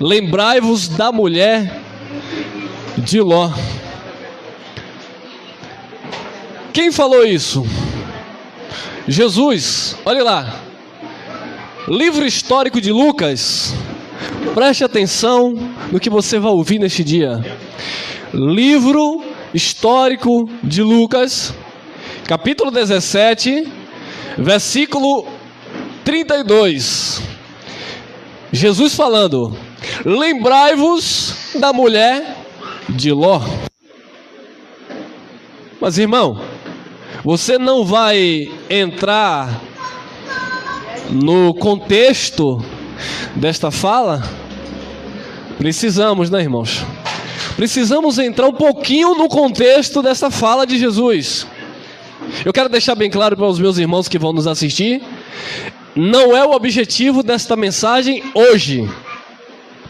Lembrai-vos da mulher de Ló. Quem falou isso? Jesus. Olha lá. Livro histórico de Lucas. Preste atenção no que você vai ouvir neste dia. Livro histórico de Lucas, capítulo 17, versículo 32. Jesus falando: lembrai-vos da mulher de Ló. Mas, irmão, você não vai entrar no contexto desta fala? Precisamos, né, irmãos? Precisamos entrar um pouquinho no contexto dessa fala de Jesus. Eu quero deixar bem claro para os meus irmãos que vão nos assistir: não é o objetivo desta mensagem hoje,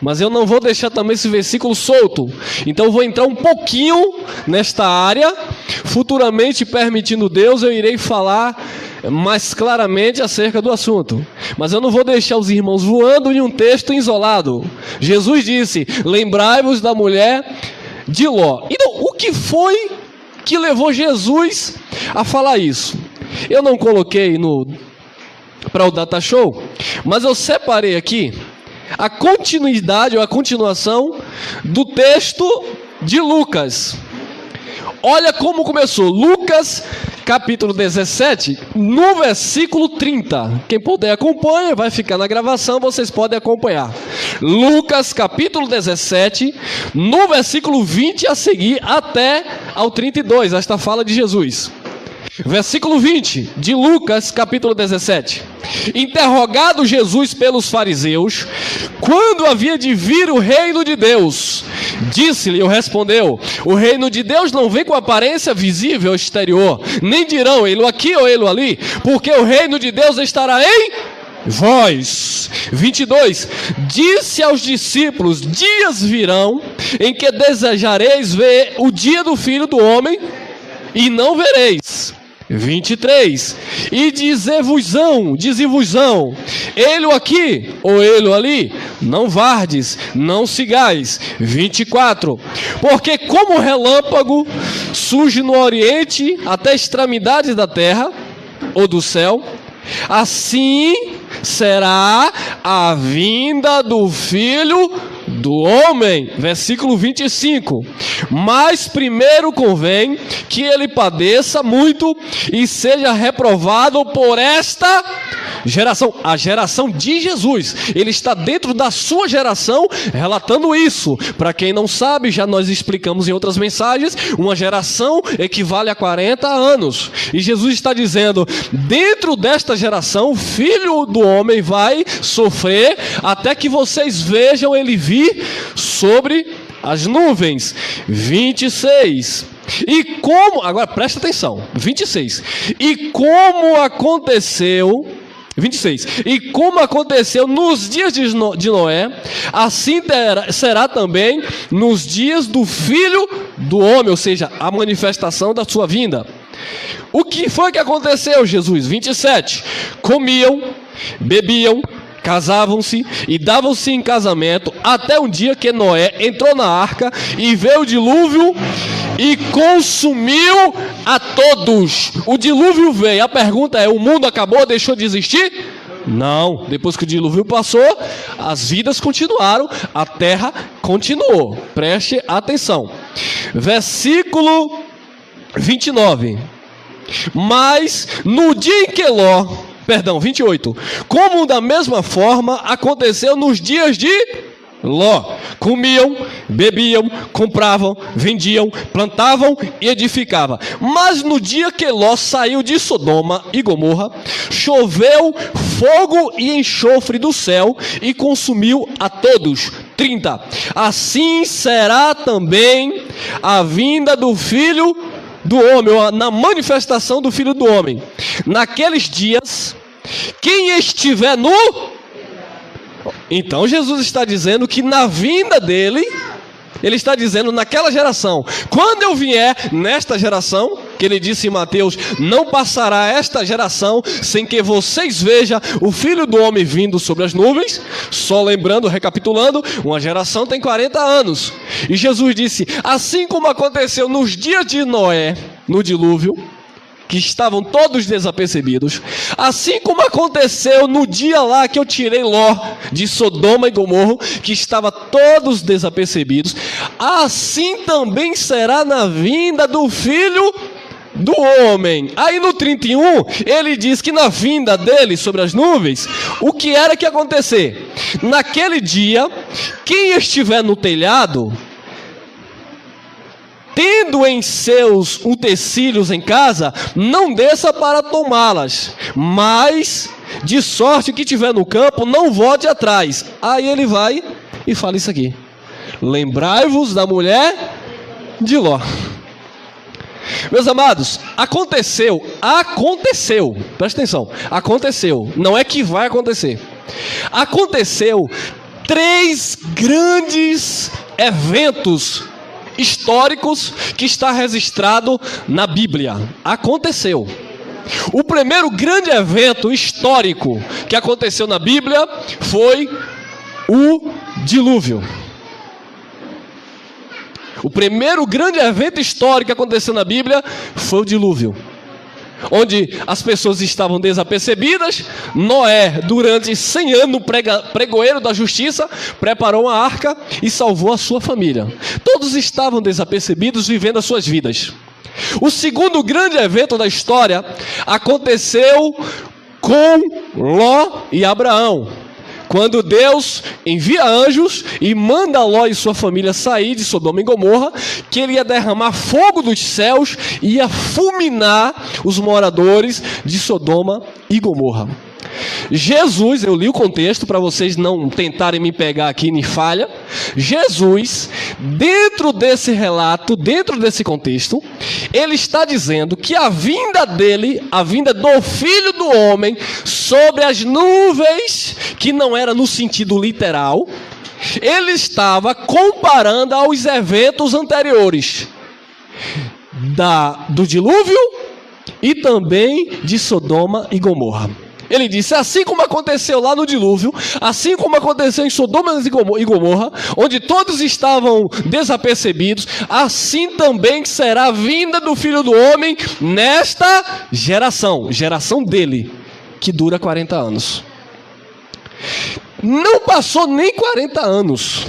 mas eu não vou deixar também esse versículo solto. Então eu vou entrar um pouquinho nesta área. Futuramente, permitindo Deus, eu irei falar mais claramente acerca do assunto. Mas eu não vou deixar os irmãos voando em um texto isolado. Jesus disse: lembrai-vos da mulher de Ló. Então, o que foi que levou Jesus a falar isso? Eu não coloquei para o Data Show, mas eu separei aqui a continuidade ou a continuação do texto de Lucas. Olha como começou. Lucas capítulo 17, no versículo 30. Quem puder acompanha, vai ficar na gravação, vocês podem acompanhar. Lucas capítulo 17, no versículo 20 a seguir até ao 32, esta fala de Jesus. Versículo 20 de Lucas capítulo 17. Interrogado Jesus pelos fariseus, quando havia de vir o reino de Deus, disse-lhe, ou respondeu: o reino de Deus não vem com aparência visível exterior, nem dirão ele aqui ou ele ali, porque o reino de Deus estará em vós. 22. Disse aos discípulos: dias virão em que desejareis ver o dia do Filho do Homem e não vereis. 23. E dize-vos-ão, ele aqui ou ele ali, não vardes, não sigais. 24. Porque como relâmpago surge no oriente até extremidades da terra ou do céu, assim será a vinda do Filho do Homem. Versículo 25. Mas primeiro convém que ele padeça muito e seja reprovado por esta geração. A geração de Jesus. Ele está dentro da sua geração relatando isso. Para quem não sabe, já nós explicamos em outras mensagens, uma geração equivale a 40 anos. E Jesus está dizendo: dentro desta geração, o Filho do Homem vai sofrer até que vocês vejam ele vir sobre as nuvens. 26. E como, agora presta atenção, 26. E como aconteceu, 26. E como aconteceu nos dias de Noé, assim será também nos dias do Filho do Homem, ou seja, a manifestação da sua vinda. O que foi que aconteceu, Jesus? 27. Comiam, bebiam, casavam-se e davam-se em casamento até um dia que Noé entrou na arca e veio o dilúvio e consumiu a todos. O dilúvio veio. A pergunta é: o mundo acabou, deixou de existir? Não. Depois que o dilúvio passou, as vidas continuaram, a terra continuou. Preste atenção. Versículo 29. Mas no dia em que 28. Como da mesma forma aconteceu nos dias de Ló. Comiam, bebiam, compravam, vendiam, plantavam e edificavam. Mas no dia que Ló saiu de Sodoma e Gomorra, choveu fogo e enxofre do céu e consumiu a todos. 30. Assim será também a vinda do Filho do Homem, ou na manifestação do Filho do Homem. Naqueles dias, quem estiver nu... Então Jesus está dizendo que na vinda dele, ele está dizendo naquela geração: quando eu vier nesta geração, que ele disse em Mateus: não passará esta geração sem que vocês vejam o Filho do Homem vindo sobre as nuvens. Só lembrando, recapitulando, uma geração tem 40 anos. E Jesus disse: assim como aconteceu nos dias de Noé, no dilúvio, que estavam todos desapercebidos, assim como aconteceu no dia lá que eu tirei Ló de Sodoma e Gomorra, que estava todos desapercebidos, assim também será na vinda do Filho do Homem. Aí no 31, ele diz que na vinda dele sobre as nuvens, o que era que ia acontecer? Naquele dia, quem estiver no telhado, tendo em seus utensílios em casa, não desça para tomá-las, mas de sorte que tiver no campo, não volte atrás. Aí ele vai e fala isso aqui: lembrai-vos da mulher de Ló. Meus amados, aconteceu, presta atenção, aconteceu, não é que vai acontecer, aconteceu 3 grandes eventos históricos que está registrado na Bíblia. Aconteceu. O primeiro grande evento histórico que aconteceu na Bíblia foi o dilúvio. O primeiro grande evento histórico que aconteceu na Bíblia foi o dilúvio, onde as pessoas estavam desapercebidas. Noé, durante 100 anos, pregoeiro da justiça, preparou uma arca e salvou a sua família. Todos estavam desapercebidos, vivendo as suas vidas. O segundo grande evento da história aconteceu com Ló e Abraão, quando Deus envia anjos e manda Ló e sua família sair de Sodoma e Gomorra, que ele ia derramar fogo dos céus e ia fulminar os moradores de Sodoma e Gomorra. Jesus, eu li o contexto para vocês não tentarem me pegar aqui em falha. Jesus, dentro desse relato, dentro desse contexto, ele está dizendo que a vinda dele, a vinda do Filho do Homem sobre as nuvens, que não era no sentido literal, ele estava comparando aos eventos anteriores do dilúvio e também de Sodoma e Gomorra. Ele disse: assim como aconteceu lá no dilúvio, assim como aconteceu em Sodoma e Gomorra, onde todos estavam desapercebidos, assim também será a vinda do Filho do Homem nesta geração dele, que dura 40 anos. Não passou nem 40 anos.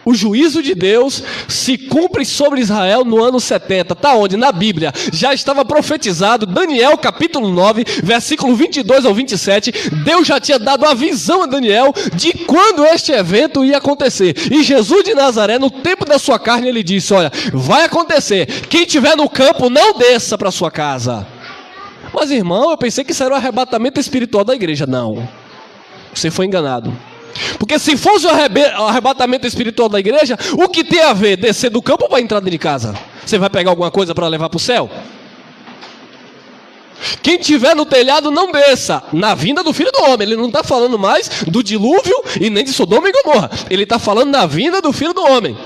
O juízo de Deus se cumpre sobre Israel no ano 70. Está onde? Na Bíblia. Já estava profetizado. Daniel capítulo 9, versículo 22 ao 27. Deus já tinha dado a visão a Daniel de quando este evento ia acontecer. E Jesus de Nazaré, no tempo da sua carne, ele disse: olha, vai acontecer. Quem estiver no campo, não desça para sua casa. Mas irmão, eu pensei que isso era o arrebatamento espiritual da igreja. Não. Você foi enganado. Porque se fosse o arrebatamento espiritual da igreja, o que tem a ver descer do campo para entrar dentro de casa? Você vai pegar alguma coisa para levar para o céu? Quem estiver no telhado não desça, na vinda do Filho do Homem. Ele não está falando mais do dilúvio e nem de Sodoma e Gomorra. Ele está falando na vinda do Filho do Homem.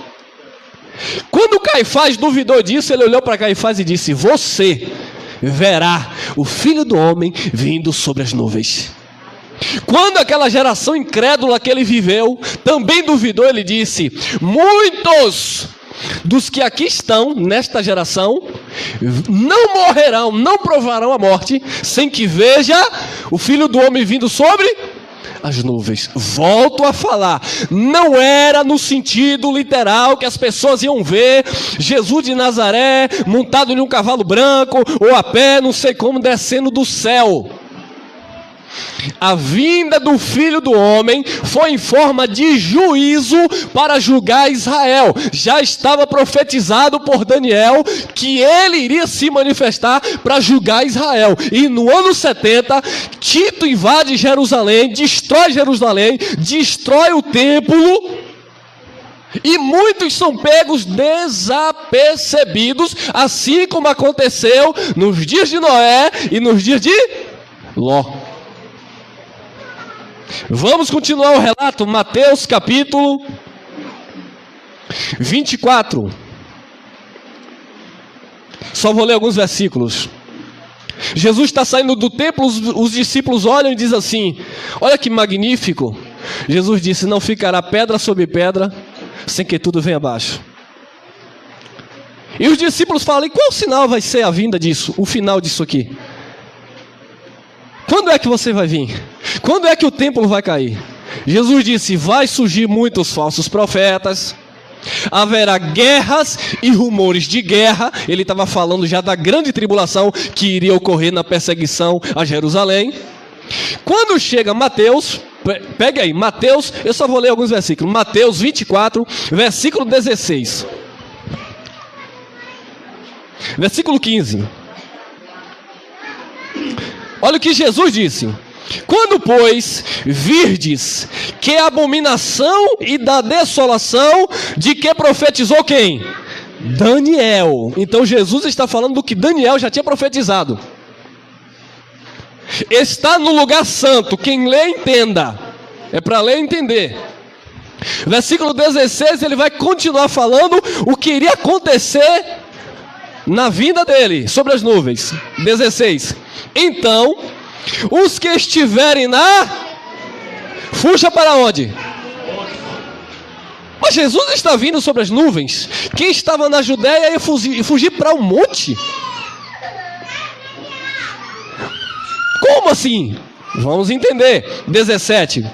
Quando Caifás duvidou disso, ele olhou para Caifás e disse: você verá o Filho do Homem vindo sobre as nuvens. Quando aquela geração incrédula que ele viveu também duvidou, ele disse: muitos dos que aqui estão nesta geração não morrerão, não provarão a morte, sem que veja o Filho do Homem vindo sobre as nuvens. Volto a falar, não era no sentido literal que as pessoas iam ver Jesus de Nazaré montado em um cavalo branco ou a pé, não sei como, descendo do céu. A vinda do Filho do Homem foi em forma de juízo para julgar Israel. Já estava profetizado por Daniel que ele iria se manifestar para julgar Israel. E no ano 70, Tito invade Jerusalém, destrói o templo, e muitos são pegos desapercebidos, assim como aconteceu nos dias de Noé e nos dias de Ló. Vamos continuar o relato, Mateus capítulo 24. Só vou ler alguns versículos. Jesus está saindo do templo, os discípulos olham e dizem assim: olha que magnífico. Jesus disse: não ficará pedra sobre pedra, sem que tudo venha abaixo. E os discípulos falam: e qual sinal vai ser a vinda disso, o final disso aqui? Quando é que você vai vir? Quando é que o templo vai cair? Jesus disse: vai surgir muitos falsos profetas, haverá guerras e rumores de guerra. Ele estava falando já da grande tribulação que iria ocorrer na perseguição a Jerusalém. Quando chega Mateus, pegue aí, Mateus, eu só vou ler alguns versículos. Mateus 24, versículo 16. Versículo 15. Olha o que Jesus disse: quando, pois, virdes que a abominação e da desolação de que profetizou quem? Daniel. Então Jesus está falando do que Daniel já tinha profetizado. Está no lugar santo. Quem lê, entenda. É para ler e entender. Versículo 16, ele vai continuar falando o que iria acontecer na vinda dele, sobre as nuvens. 16. Então, os que estiverem fuja para onde? Mas Jesus está vindo sobre as nuvens. Quem estava na Judéia ia fugir para um monte? Como assim? Vamos entender. 17.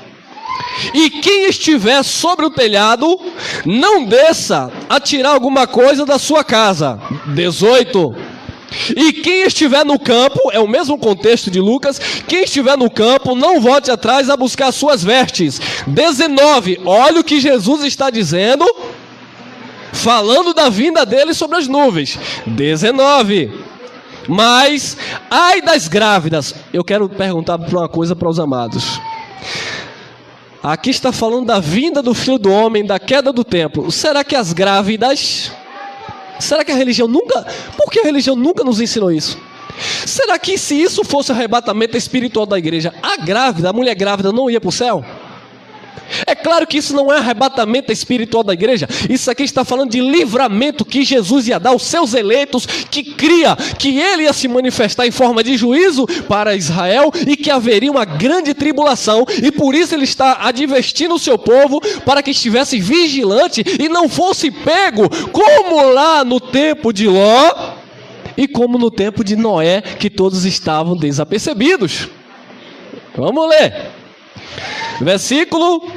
E quem estiver sobre o telhado, não desça a tirar alguma coisa da sua casa. 18. E quem estiver no campo, é o mesmo contexto de Lucas, quem estiver no campo, não volte atrás a buscar suas vestes. 19, olha o que Jesus está dizendo, falando da vinda dele sobre as nuvens. 19, mas, ai das grávidas. Eu quero perguntar uma coisa para os amados. Aqui está falando da vinda do Filho do Homem, da queda do templo. Será que as grávidas... Será que a religião nunca... Por que a religião nunca nos ensinou isso? Será que se isso fosse o arrebatamento espiritual da igreja, a mulher grávida não ia para o céu? É claro que isso não é arrebatamento espiritual da igreja. Isso aqui está falando de livramento que Jesus ia dar aos seus eleitos, que cria que ele ia se manifestar em forma de juízo para Israel e que haveria uma grande tribulação, e por isso ele está advertindo o seu povo para que estivesse vigilante e não fosse pego como lá no tempo de Ló e como no tempo de Noé, que todos estavam desapercebidos. Vamos ler. Versículo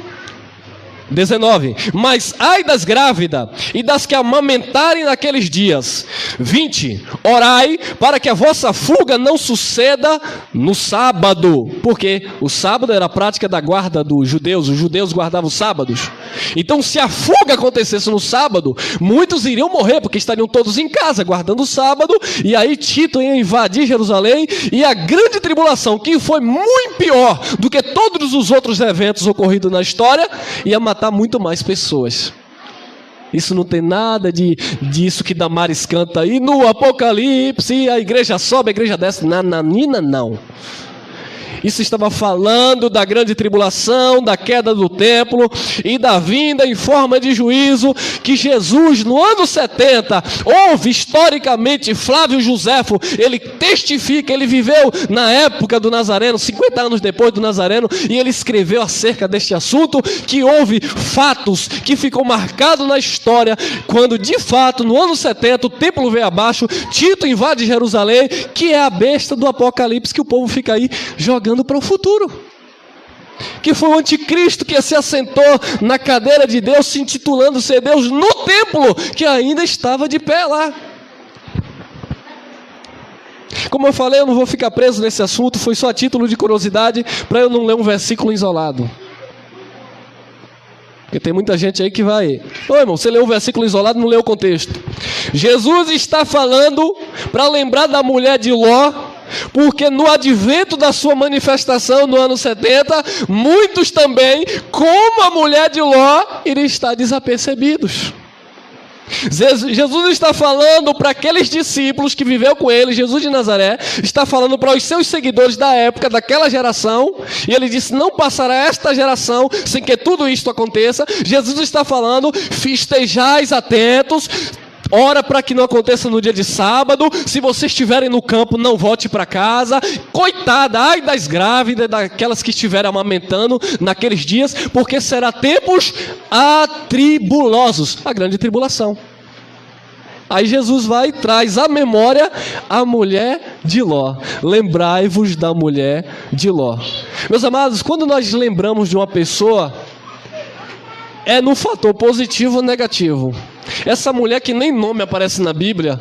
19. Mas ai das grávidas e das que amamentarem naqueles dias. 20. Orai para que a vossa fuga não suceda no sábado. Porque o sábado era a prática da guarda dos judeus. Os judeus guardavam os sábados. Então, se a fuga acontecesse no sábado, muitos iriam morrer, porque estariam todos em casa guardando o sábado. E aí Tito ia invadir Jerusalém, e a grande tribulação, que foi muito pior do que todos os outros eventos ocorridos na história, ia matar muito mais pessoas. Isso não tem nada disso que Damares canta aí no Apocalipse, a igreja sobe, a igreja desce. Nananina, não. Isso estava falando da grande tribulação, da queda do templo e da vinda em forma de juízo, que Jesus, no ano 70, houve historicamente. Flávio Joséfo, ele testifica, ele viveu na época do Nazareno, 50 anos depois do Nazareno, e ele escreveu acerca deste assunto, que houve fatos que ficou marcado na história, quando de fato, no ano 70, o templo veio abaixo, Tito invade Jerusalém, que é a besta do Apocalipse, que o povo fica aí jogando para o futuro, que foi o anticristo que se assentou na cadeira de Deus, se intitulando ser Deus, no templo que ainda estava de pé lá. Como eu falei, eu não vou ficar preso nesse assunto, foi só a título de curiosidade, para eu não ler um versículo isolado. Porque tem muita gente aí que vai... Ô irmão, você leu um versículo isolado e não leu o contexto. Jesus está falando para lembrar da mulher de Ló, porque no advento da sua manifestação no ano 70, muitos também, como a mulher de Ló, iriam estar desapercebidos. Jesus está falando para aqueles discípulos que viveu com ele, Jesus de Nazaré, está falando para os seus seguidores da época, daquela geração, e ele disse: não passará esta geração sem que tudo isto aconteça. Jesus está falando: estejais atentos, Ora para que não aconteça no dia de sábado. Se vocês estiverem no campo, não volte para casa. Coitada, ai das grávidas, daquelas que estiverem amamentando naqueles dias, porque será tempos atribulosos, a grande tribulação. Aí Jesus vai e traz à memória a mulher de Ló. Lembrai-vos da mulher de Ló. Meus amados, quando nós lembramos de uma pessoa, é no fator positivo ou negativo. Essa mulher, que nem nome aparece na Bíblia,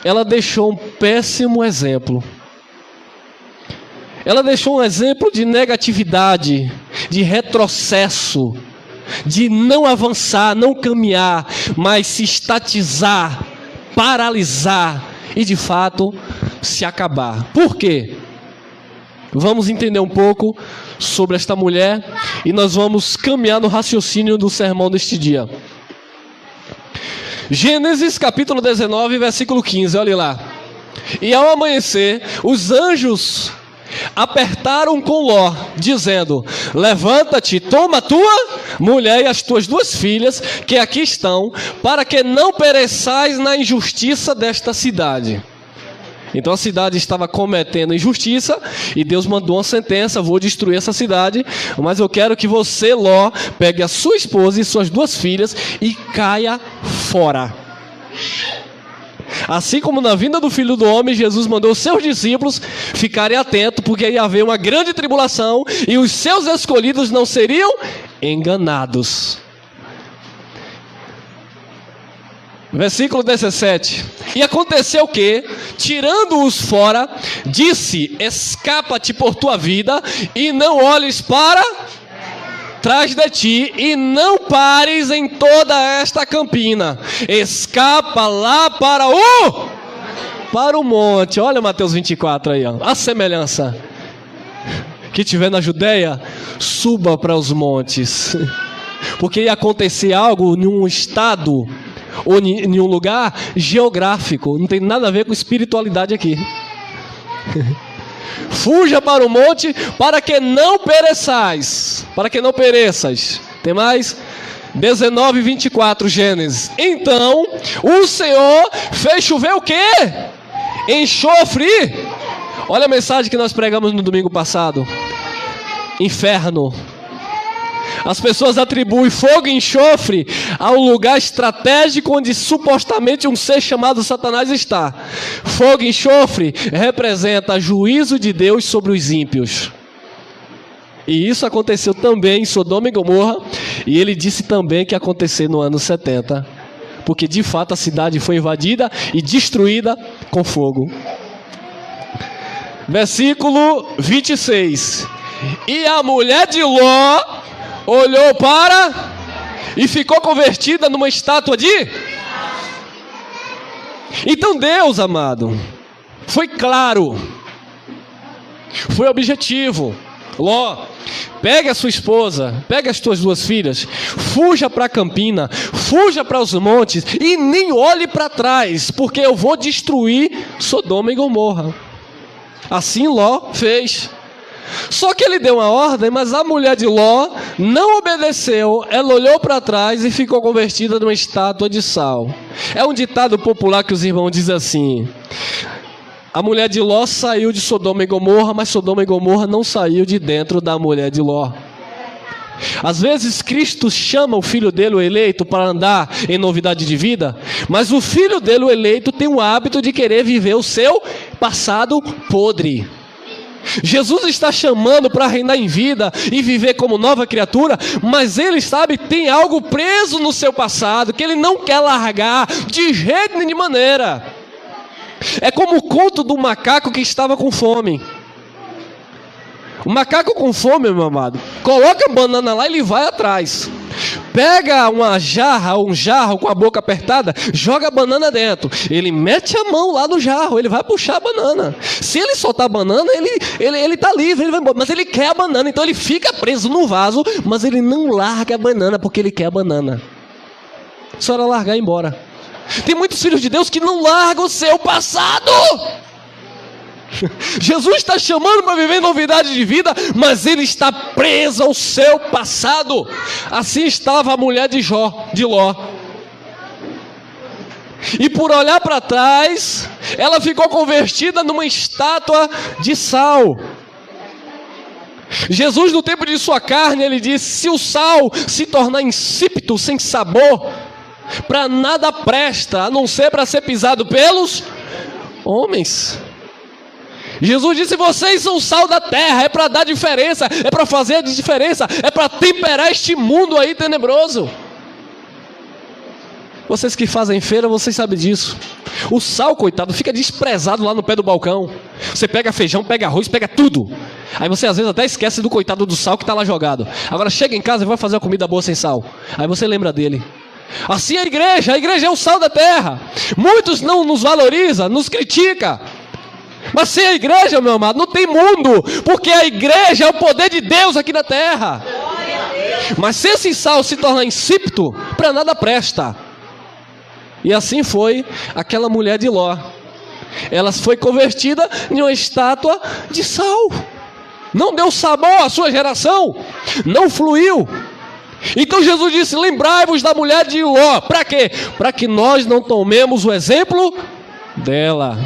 ela deixou um péssimo exemplo. Ela deixou um exemplo de negatividade, de retrocesso, de não avançar, não caminhar, mas se estatizar, paralisar e de fato se acabar. Por quê? Vamos entender um pouco sobre esta mulher e nós vamos caminhar no raciocínio do sermão deste dia. Gênesis capítulo 19, versículo 15, olhe lá. E ao amanhecer, os anjos apertaram com Ló, dizendo: levanta-te, toma a tua mulher e as tuas duas filhas, que aqui estão, para que não pereçais na injustiça desta cidade. Então a cidade estava cometendo injustiça e Deus mandou uma sentença: vou destruir essa cidade, mas eu quero que você, Ló, pegue a sua esposa e suas duas filhas e caia fora. Assim como na vinda do Filho do Homem, Jesus mandou os seus discípulos ficarem atentos, porque ia haver uma grande tribulação e os seus escolhidos não seriam enganados. Versículo 17. E aconteceu que, tirando-os fora, disse: escapa-te por tua vida e não olhes para trás de ti e não pares em toda esta campina. Escapa lá para o monte. Olha Mateus 24 aí, ó, a semelhança. Que tiver na Judeia, suba para os montes. Porque ia acontecer algo em um estado ou em um lugar geográfico. Não tem nada a ver com espiritualidade aqui. Fuja para o monte para que não pereçais. Para que não pereças. Tem mais? 19, 24, Gênesis. Então o Senhor fez chover o quê? Enxofre. Olha a mensagem que nós pregamos no domingo passado. Inferno. As pessoas atribuem fogo e enxofre ao lugar estratégico onde supostamente um ser chamado Satanás está. Fogo e enxofre representa juízo de Deus sobre os ímpios. E isso aconteceu também em Sodoma e Gomorra. E ele disse também que ia acontecer no ano 70. Porque de fato a cidade foi invadida e destruída com fogo. Versículo 26. E a mulher de Ló olhou para e ficou convertida numa estátua de... Então Deus, amado, foi claro, foi objetivo. Ló, pegue a sua esposa, pegue as tuas duas filhas, fuja para a campina, fuja para os montes e nem olhe para trás, porque eu vou destruir Sodoma e Gomorra. Assim Ló fez. Só que ele deu uma ordem, mas a mulher de Ló não obedeceu. Ela olhou para trás e ficou convertida numa estátua de sal. É um ditado popular que os irmãos dizem assim: a mulher de Ló saiu de Sodoma e Gomorra, mas Sodoma e Gomorra não saiu de dentro da mulher de Ló. Às vezes Cristo chama o filho dele, o eleito, para andar em novidade de vida, mas o filho dele, o eleito, tem o hábito de querer viver o seu passado podre. Jesus está chamando para reinar em vida e viver como nova criatura, mas ele sabe que tem algo preso no seu passado que ele não quer largar de jeito nem de maneira. É como o conto do macaco que estava com fome. O macaco com fome, meu amado, coloca a banana lá e ele vai atrás. Pega uma jarra ou um jarro com a boca apertada, joga a banana dentro. Ele mete a mão lá no jarro, ele vai puxar a banana. Se ele soltar a banana, ele está livre, ele vai embora. Mas ele quer a banana, então ele fica preso no vaso, mas ele não larga a banana porque ele quer a banana. Só era largar e ir embora. Tem muitos filhos de Deus que não largam o seu passado. Jesus está chamando para viver novidade de vida, mas ele está preso ao seu passado. Assim estava a mulher de Ló. E por olhar para trás, ela ficou convertida numa estátua de sal. Jesus, no tempo de sua carne, ele disse: se o sal se tornar insípido, sem sabor, para nada presta, a não ser para ser pisado pelos homens. Jesus disse: vocês são o sal da terra, é para dar diferença, é para fazer a diferença, é para temperar este mundo aí tenebroso. Vocês que fazem feira, vocês sabem disso. O sal, coitado, fica desprezado lá no pé do balcão. Você pega feijão, pega arroz, pega tudo. Aí você às vezes até esquece do coitado do sal que está lá jogado. Agora chega em casa e vai fazer uma comida boa sem sal. Aí você lembra dele. Assim é a igreja é o sal da terra. Muitos não nos valorizam, nos criticam. Mas sem a igreja, meu amado, não tem mundo. Porque a igreja é o poder de Deus aqui na terra. Mas se esse sal se tornar insípido, para nada presta. E assim foi aquela mulher de Ló. Ela foi convertida em uma estátua de sal. Não deu sabor à sua geração. Não fluiu. Então Jesus disse: lembrai-vos da mulher de Ló. Para quê? Para que nós não tomemos o exemplo dela.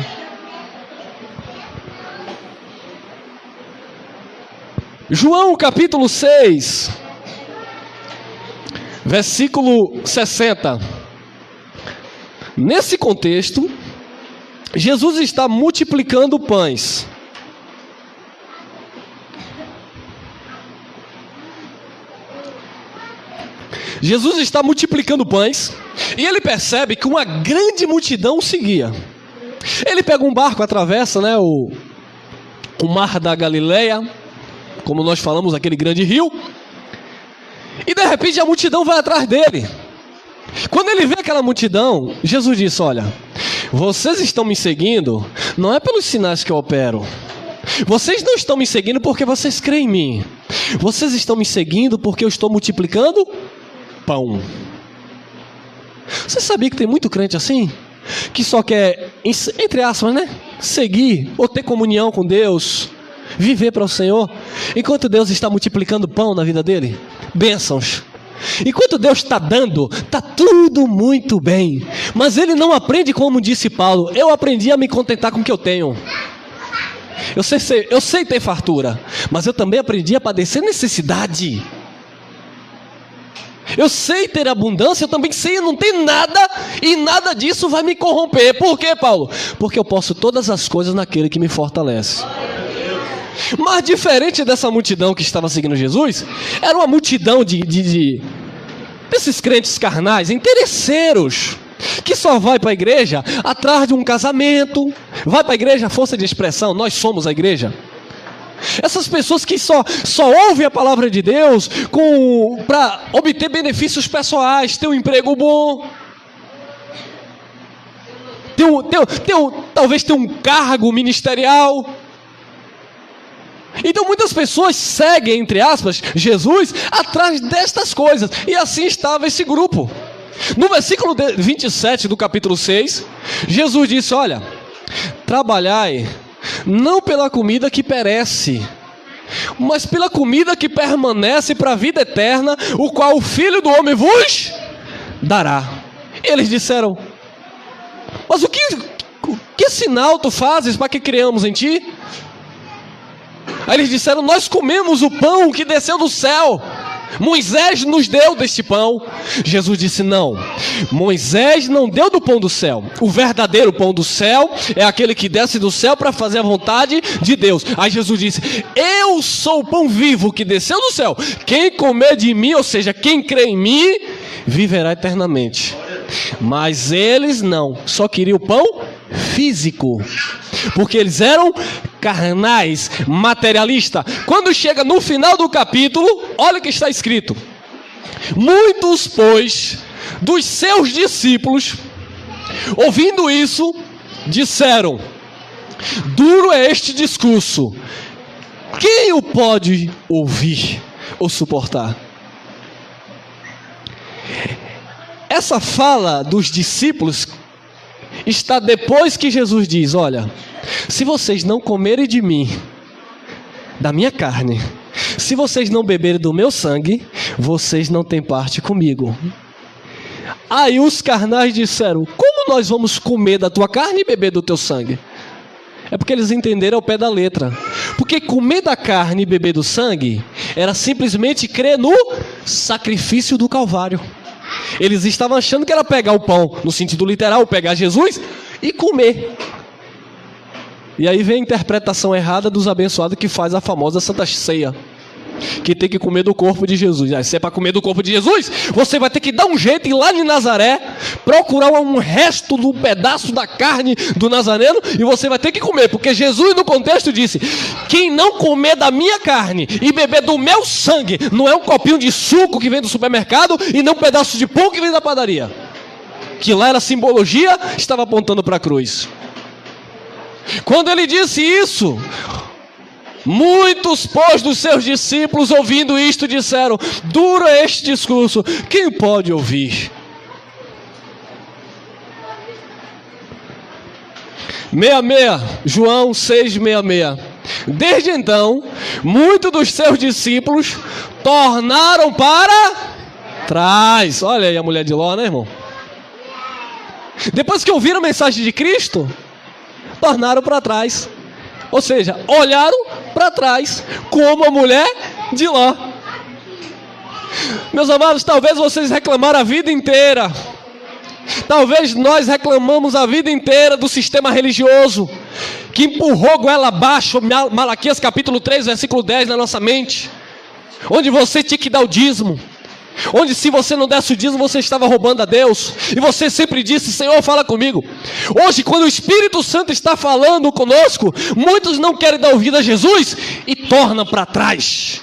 João capítulo 6, versículo 60. Nesse contexto, Jesus está multiplicando pães. Jesus está multiplicando pães e ele percebe que uma grande multidão o seguia. Ele pega um barco, atravessa, o mar da Galileia, como nós falamos, aquele grande rio, e de repente a multidão vai atrás dele. Quando ele vê aquela multidão, Jesus disse: olha, vocês estão me seguindo não é pelos sinais que eu opero. Vocês não estão me seguindo porque vocês creem em mim. Vocês estão me seguindo porque eu estou multiplicando pão. Você sabia que tem muito crente assim? Que só quer, entre aspas, seguir ou ter comunhão com Deus, viver para o Senhor, enquanto Deus está multiplicando pão na vida dele, bênçãos. Enquanto Deus está dando, está tudo muito bem. Mas ele não aprende, como disse Paulo: eu aprendi a me contentar com o que eu tenho. Eu sei ter fartura, mas eu também aprendi a padecer necessidade. Eu sei ter abundância, eu também sei não ter nada, e nada disso vai me corromper. Por quê, Paulo? Porque eu posso todas as coisas naquele que me fortalece. Mas diferente dessa multidão que estava seguindo Jesus, era uma multidão desses crentes carnais, interesseiros, que só vai para a igreja atrás de um casamento, vai para a igreja, força de expressão, nós somos a igreja. Essas pessoas que só ouvem a palavra de Deus para obter benefícios pessoais, ter um emprego bom, talvez ter um cargo ministerial. Então muitas pessoas seguem, entre aspas, Jesus atrás destas coisas. E assim estava esse grupo. No versículo 27 do capítulo 6, Jesus disse: olha, trabalhai não pela comida que perece, mas pela comida que permanece para a vida eterna, o qual o Filho do Homem vos dará. Eles disseram: mas o que sinal tu fazes para que creamos em ti? Aí eles disseram: nós comemos o pão que desceu do céu. Moisés nos deu deste pão. Jesus disse: não, Moisés não deu do pão do céu. O verdadeiro pão do céu é aquele que desce do céu para fazer a vontade de Deus. Aí Jesus disse: eu sou o pão vivo que desceu do céu. Quem comer de mim, ou seja, quem crê em mim, viverá eternamente. Mas eles não, só queriam o pão físico, porque eles eram carnais, materialistas. Quando chega no final do capítulo, olha o que está escrito: muitos, pois, dos seus discípulos, ouvindo isso, disseram: duro é este discurso, quem o pode ouvir ou suportar? Essa fala dos discípulos está depois que Jesus diz: olha, se vocês não comerem de mim, da minha carne, se vocês não beberem do meu sangue, vocês não têm parte comigo. Aí os carnais disseram: como como nós vamos comer da tua carne e beber do teu sangue? É porque eles entenderam ao pé da letra. Porque comer da carne e beber do sangue era simplesmente crer no sacrifício do Calvário. Eles estavam achando que era pegar o pão, no sentido literal, pegar Jesus e comer. E aí vem a interpretação errada dos abençoados que faz a famosa Santa Ceia, que tem que comer do corpo de Jesus. Se é para comer do corpo de Jesus, você vai ter que dar um jeito, ir lá em Nazaré, procurar um resto do pedaço da carne do nazareno, e você vai ter que comer, porque Jesus no contexto disse: quem não comer da minha carne e beber do meu sangue, não é um copinho de suco que vem do supermercado, e não um pedaço de pão que vem da padaria, que lá era simbologia, estava apontando para a cruz. Quando ele disse isso, muitos, pois, dos seus discípulos, ouvindo isto, disseram: duro é este discurso, quem pode ouvir? 66, João 6,66. Desde então, muitos dos seus discípulos tornaram para trás. Olha aí a mulher de Ló, né, irmão? Depois que ouviram a mensagem de Cristo, tornaram para trás. Ou seja, olharam para trás, como a mulher de Ló. Meus amados, talvez vocês reclamaram a vida inteira. Talvez nós reclamamos a vida inteira do sistema religioso, que empurrou goela abaixo, Malaquias capítulo 3, versículo 10 na nossa mente. Onde você tinha que dar o dízimo. Onde se você não desse o dízimo, você estava roubando a Deus. E você sempre disse: Senhor, fala comigo. Hoje, quando o Espírito Santo está falando conosco, muitos não querem dar ouvido a Jesus e tornam para trás.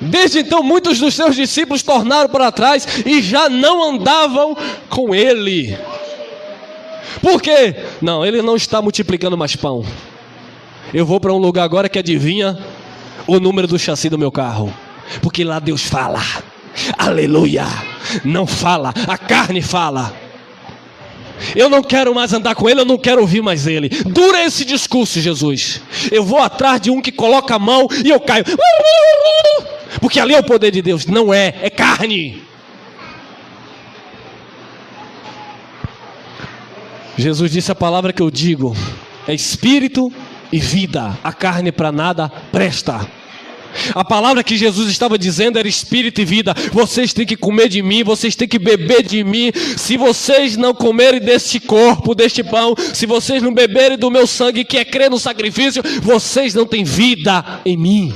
Desde então, muitos dos seus discípulos tornaram para trás e já não andavam com ele. Por quê? Não, ele não está multiplicando mais pão. Eu vou para um lugar agora que adivinha o número do chassi do meu carro, porque lá Deus fala. Aleluia. Não fala, a carne fala. Eu não quero mais andar com ele, eu não quero ouvir mais ele. Dura esse discurso, Jesus. Eu vou atrás de um que coloca a mão e eu caio, porque ali é o poder de Deus. Não é, é carne. Jesus disse: a palavra que eu digo é espírito e vida, a carne para nada presta. A palavra que Jesus estava dizendo era espírito e vida. Vocês têm que comer de mim, vocês têm que beber de mim. Se vocês não comerem deste corpo, deste pão, se vocês não beberem do meu sangue, que é crer no sacrifício, vocês não têm vida em mim.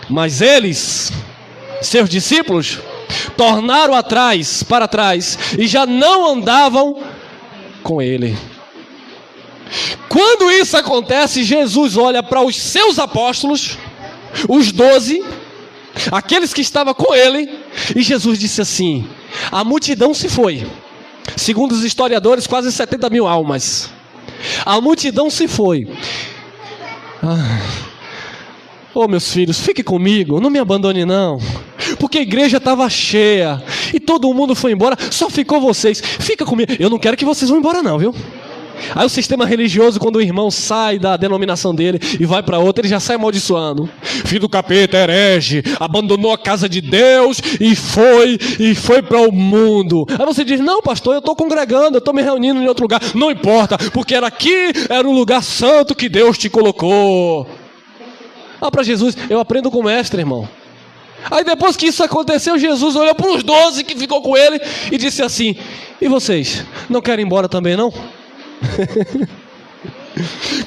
Mas eles, seus discípulos, tornaram para trás e já não andavam com ele. Quando isso acontece, Jesus olha para os seus apóstolos, os 12, aqueles que estavam com ele, e Jesus disse assim: a multidão se foi. Segundo os historiadores, quase 70 mil almas. A multidão se foi. Oh, meus filhos, fique comigo, não me abandone não, porque a igreja estava cheia e todo mundo foi embora, só ficou vocês. Fica comigo, eu não quero que vocês vão embora não, viu? Aí o sistema religioso, quando o irmão sai da denominação dele e vai para outra, ele já sai amaldiçoando. Filho do capeta, herege, abandonou a casa de Deus e foi para o mundo. Aí você diz: não, pastor, eu estou congregando, eu estou me reunindo em outro lugar. Não importa, porque era um lugar santo que Deus te colocou. Para Jesus, eu aprendo com o mestre, irmão. Aí depois que isso aconteceu, Jesus olhou para os 12 que ficou com ele e disse assim: e vocês, não querem ir embora também não?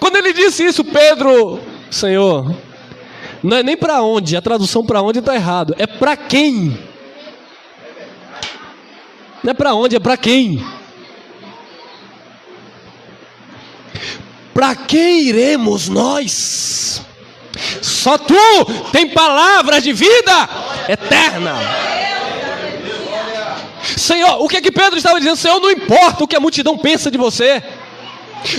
Quando ele disse isso, Pedro: Senhor, não é nem para onde, a tradução para onde está errado, é para quem? Não é para onde, é para quem? Para quem iremos nós? Só tu tem palavras de vida eterna. Senhor, o que é que Pedro estava dizendo? Senhor, não importa o que a multidão pensa de você,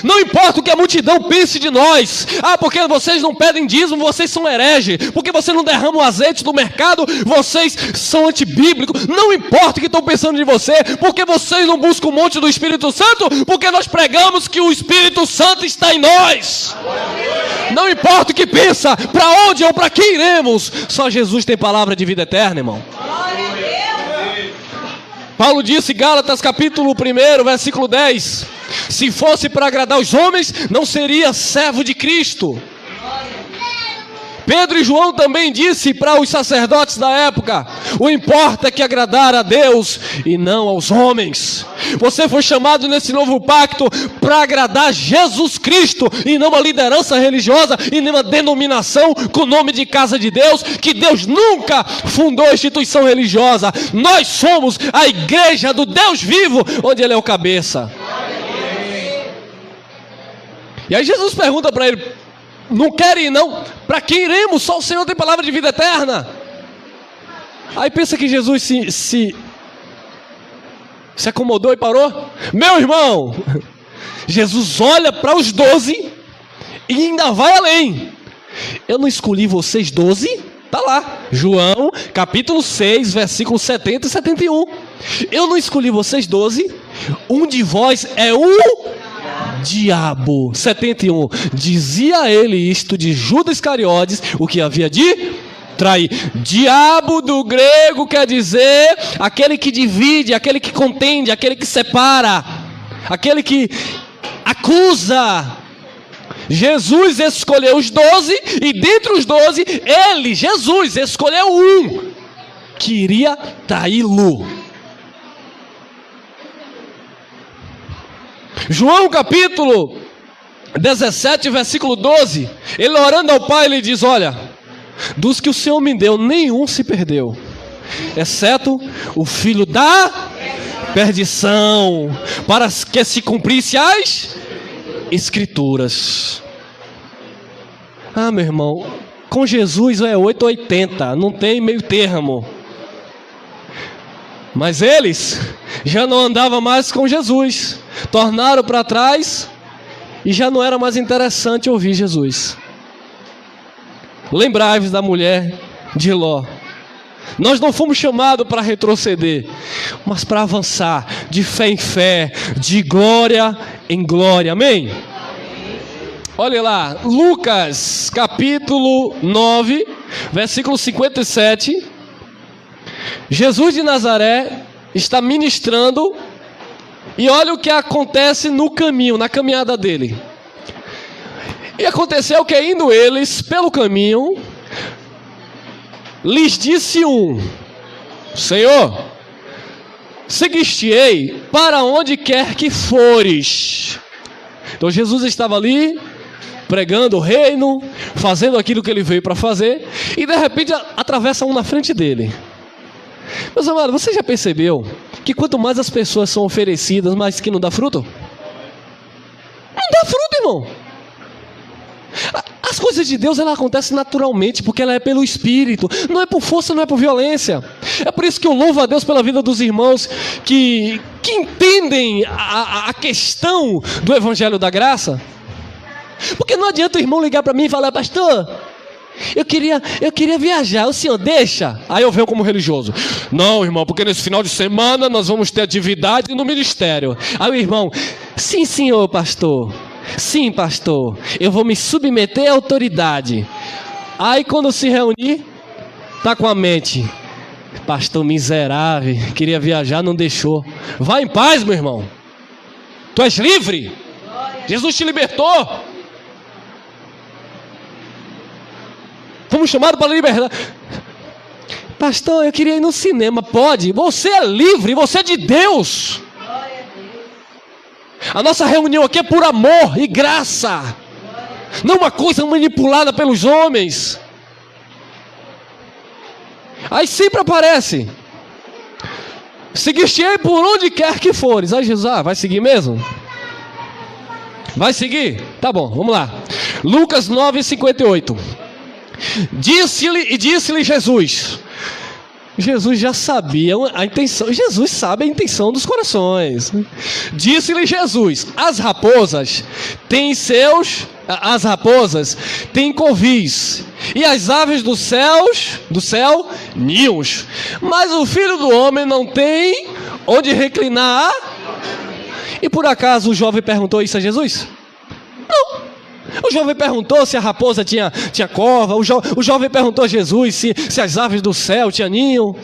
não importa o que a multidão pense de nós. Porque vocês não pedem dízimo, vocês são hereges. Porque você não derrama o azeite do mercado, vocês são antibíblicos. Não importa o que estão pensando de você, porque vocês não buscam o monte do Espírito Santo, porque nós pregamos que o Espírito Santo está em nós. Não importa o que pensa, para onde ou para quem iremos, só Jesus tem palavra de vida eterna, irmão. Paulo disse, Gálatas capítulo 1, versículo 10, se fosse para agradar os homens, não seria servo de Cristo. Pedro e João também disse para os sacerdotes da época, o importa é que agradar a Deus e não aos homens. Você foi chamado nesse novo pacto para agradar Jesus Cristo e não uma liderança religiosa e nem uma denominação com o nome de casa de Deus, que Deus nunca fundou instituição religiosa. Nós somos a igreja do Deus vivo, onde Ele é o cabeça. E aí Jesus pergunta para ele, não querem não? Para quem iremos? Só o Senhor tem palavra de vida eterna. Aí pensa que Jesus se acomodou e parou? Meu irmão, Jesus olha para os 12 e ainda vai além. Eu não escolhi vocês 12? Está lá, João capítulo 6, versículos 70 e 71. Eu não escolhi vocês 12, um de vós é o diabo. 71. Dizia ele isto de Judas Iscariotes, o que havia de trair. Diabo do grego quer dizer aquele que divide, aquele que contende, aquele que separa, aquele que acusa. Jesus escolheu os 12 e dentre os 12, ele, Jesus, escolheu um que iria traí-lo. João capítulo 17, versículo 12, ele orando ao Pai, ele diz, olha, dos que o Senhor me deu, nenhum se perdeu, exceto o filho da perdição, para que se cumprisse as Escrituras. Ah, meu irmão, com Jesus é 880, não tem meio termo. Mas eles já não andavam mais com Jesus, tornaram para trás e já não era mais interessante ouvir Jesus. Lembrai-vos da mulher de Ló. Nós não fomos chamados para retroceder, mas para avançar de fé em fé, de glória em glória. Amém? Olha lá, Lucas capítulo 9, versículo 57. Jesus de Nazaré está ministrando e olha o que acontece no caminho, na caminhada dele. E aconteceu que indo eles pelo caminho, lhes disse um, Senhor, seguir-te-ei para onde quer que fores. Então Jesus estava ali, pregando o reino, fazendo aquilo que ele veio para fazer, e de repente atravessa um na frente dele. Meus amados, você já percebeu que quanto mais as pessoas são oferecidas, mais que não dá fruto? Não dá fruto, irmão. As coisas de Deus, ela acontece naturalmente, porque ela é pelo Espírito, não é por força, não é por violência. É por isso que eu louvo a Deus pela vida dos irmãos que entendem a questão do Evangelho da Graça. Porque não adianta o irmão ligar para mim e falar, pastor, eu queria viajar, o senhor deixa? Aí eu venho como religioso, não irmão, porque nesse final de semana nós vamos ter atividade no ministério. Aí o irmão, sim senhor pastor, sim pastor, eu vou me submeter à autoridade. Aí quando se reunir, tá com a mente, pastor miserável, queria viajar, não deixou. Vai em paz, meu irmão, tu és livre, Jesus te libertou. Fomos chamados para a liberdade. Pastor, eu queria ir no cinema. Pode, você é livre, você é de Deus. A nossa reunião aqui é por amor e graça, não uma coisa manipulada pelos homens. Aí sempre aparece, seguir-te-ei por onde quer que fores. Aí Jesus, vai seguir mesmo? Vai seguir? Tá bom, vamos lá. Lucas 9:58. Disse-lhe Jesus. Jesus já sabia a intenção. Jesus sabe a intenção dos corações. Disse-lhe Jesus: as raposas têm covis, e as aves do céu ninhos, mas o Filho do Homem não tem onde reclinar. E por acaso o jovem perguntou isso a Jesus? Não. O jovem perguntou se a raposa tinha cova. O jovem perguntou a Jesus se as aves do céu tinham ninho.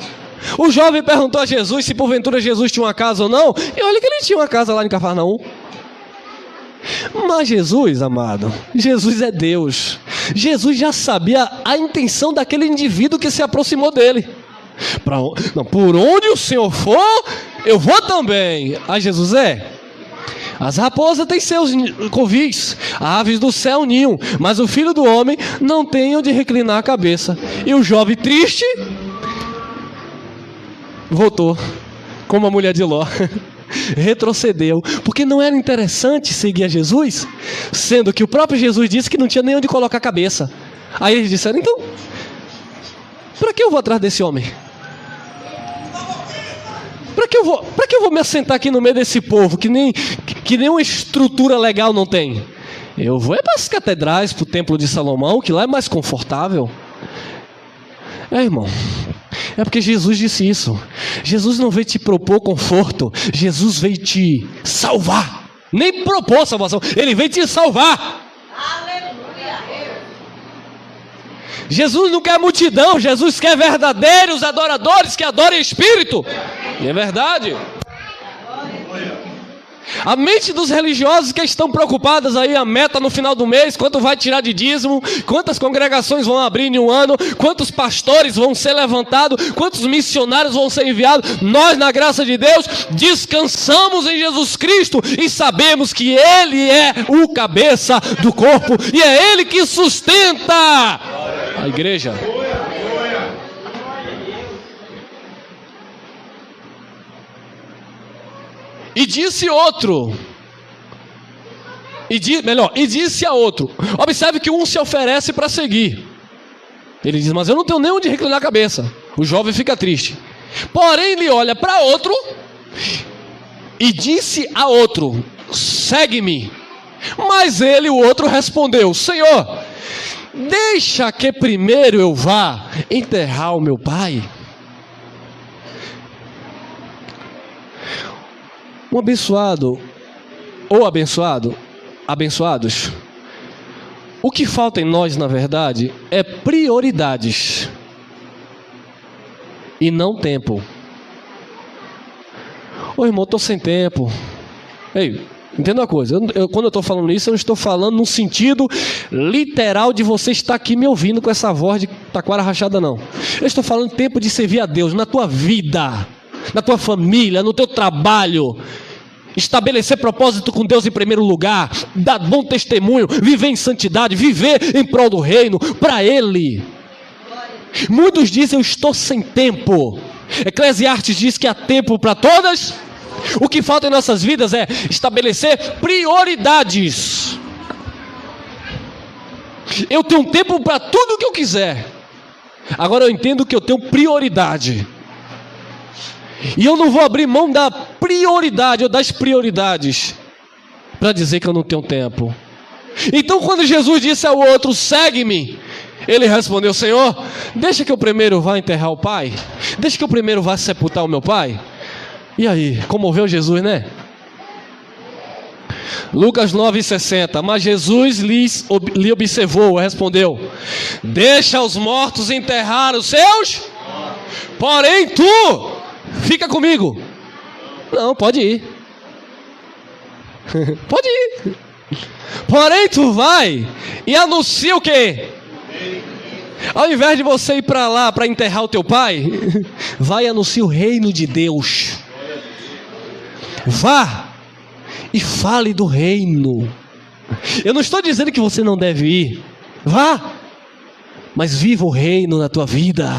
O jovem perguntou a Jesus se porventura Jesus tinha uma casa ou não. E olha que ele tinha uma casa lá em Cafarnaum. Mas Jesus, amado, Jesus é Deus. Jesus já sabia a intenção daquele indivíduo que se aproximou dele. Por onde o Senhor for, eu vou também. Ah, Jesus as raposas têm seus covis, as aves do céu ninham, mas o filho do homem não tem onde reclinar a cabeça. E o jovem triste voltou, como a mulher de Ló. Retrocedeu, porque não era interessante seguir a Jesus, sendo que o próprio Jesus disse que não tinha nem onde colocar a cabeça. Aí eles disseram, então, para que eu vou atrás desse homem? Para que eu vou me assentar aqui no meio desse povo, que nem uma estrutura legal não tem? Eu vou para as catedrais, para o templo de Salomão, que lá é mais confortável. Irmão, é porque Jesus disse isso. Jesus não veio te propor conforto, Jesus veio te salvar. Nem propor salvação, Ele veio te salvar. Aleluia. Jesus não quer multidão, Jesus quer verdadeiros adoradores que adorem Espírito. E é verdade. A mente dos religiosos que estão preocupadas aí, a meta no final do mês, quanto vai tirar de dízimo, quantas congregações vão abrir em um ano, quantos pastores vão ser levantados, quantos missionários vão ser enviados. Nós, na graça de Deus, descansamos em Jesus Cristo e sabemos que Ele é o cabeça do corpo e é Ele que sustenta a igreja. E disse outro, e disse a outro. Observe que um se oferece para seguir. Ele diz, mas eu não tenho nem onde reclinar a cabeça. O jovem fica triste. Porém ele olha para outro e disse a outro, segue-me. Mas ele, o outro, respondeu, Senhor, deixa que primeiro eu vá enterrar o meu pai. Um abençoado ou abençoados, o que falta em nós, na verdade, é prioridades e não tempo. Ô irmão, estou sem tempo. Ei, entenda uma coisa, quando eu estou falando isso, eu não estou falando no sentido literal de você estar aqui me ouvindo com essa voz de taquara rachada, não. Eu estou falando tempo de servir a Deus na tua vida, na tua família, no teu trabalho. Estabelecer propósito com Deus em primeiro lugar, dar bom testemunho, viver em santidade, viver em prol do reino, para Ele. Muitos dizem, eu estou sem tempo. Eclesiastes diz que há tempo para todas. O que falta em nossas vidas é estabelecer prioridades. Eu tenho tempo para tudo o que eu quiser. Agora eu entendo que eu tenho prioridade. E eu não vou abrir mão da prioridade ou das prioridades para dizer que eu não tenho tempo. Então quando Jesus disse ao outro, segue-me, ele respondeu, Senhor, deixa que eu primeiro vá enterrar o pai. Deixa que eu primeiro vá sepultar o meu pai. E aí, comoveu Jesus, né? Lucas 9,60. Mas Jesus lhe observou, respondeu, deixa os mortos enterrar os seus, porém tu fica comigo. Não, pode ir. Pode ir. Porém tu vai e anuncia o quê? Ao invés de você ir para lá para enterrar o teu pai, vai e anuncia o reino de Deus. Vá e fale do reino. Eu não estou dizendo que você não deve ir. Vá, mas viva o reino na tua vida.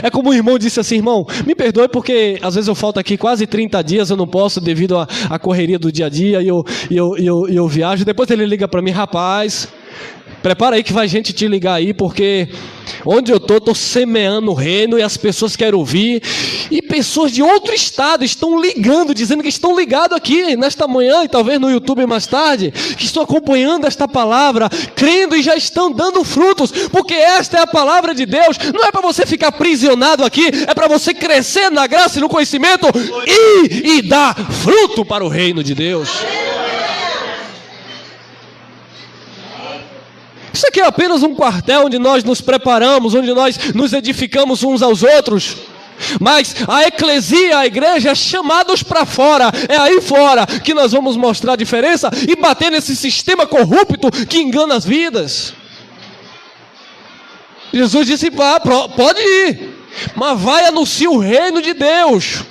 É como o irmão disse assim, irmão, me perdoe porque às vezes eu falto aqui quase 30 dias, eu não posso devido à correria do dia a dia, e eu viajo. Depois ele liga para mim, rapaz, prepara aí que vai gente te ligar aí, porque onde eu estou semeando o reino e as pessoas querem ouvir. E pessoas de outro estado estão ligando, dizendo que estão ligados aqui nesta manhã e talvez no YouTube mais tarde, que estão acompanhando esta palavra, crendo e já estão dando frutos, porque esta é a palavra de Deus. Não é para você ficar aprisionado aqui, é para você crescer na graça e no conhecimento e dar fruto para o reino de Deus. Isso aqui é apenas um quartel onde nós nos preparamos, onde nós nos edificamos uns aos outros. Mas a eclesia, a igreja, é chamados para fora. É aí fora que nós vamos mostrar a diferença e bater nesse sistema corrupto que engana as vidas. Jesus disse: pode ir, mas vai anunciar o reino de Deus.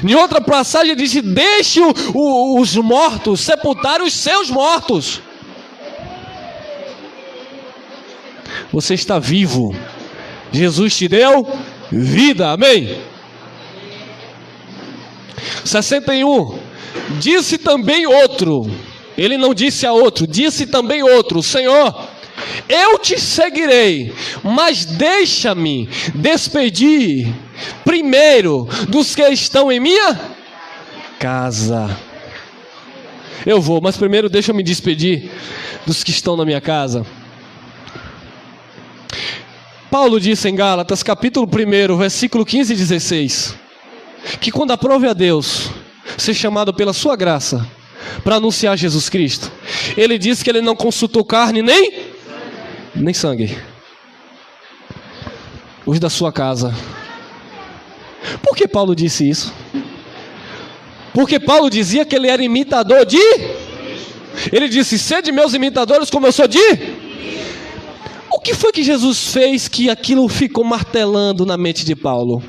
Em outra passagem ele disse: deixe os mortos sepultarem os seus mortos. Você está vivo. Jesus te deu vida. Amém? 61. Disse também outro. Ele não disse a outro, disse também outro: Senhor, eu te seguirei, mas deixa-me despedir primeiro dos que estão em minha casa. Eu vou, mas primeiro deixa eu me despedir dos que estão na minha casa. Paulo disse em Gálatas, capítulo 1, versículo 15 e 16, que quando aprove a Deus ser chamado pela sua graça para anunciar Jesus Cristo, ele disse que ele não consultou carne nem sangue, os da sua casa. Por que Paulo disse isso? Porque Paulo dizia que ele era imitador de... Ele disse: sede meus imitadores como eu sou de... O que foi que Jesus fez que aquilo ficou martelando na mente de Paulo?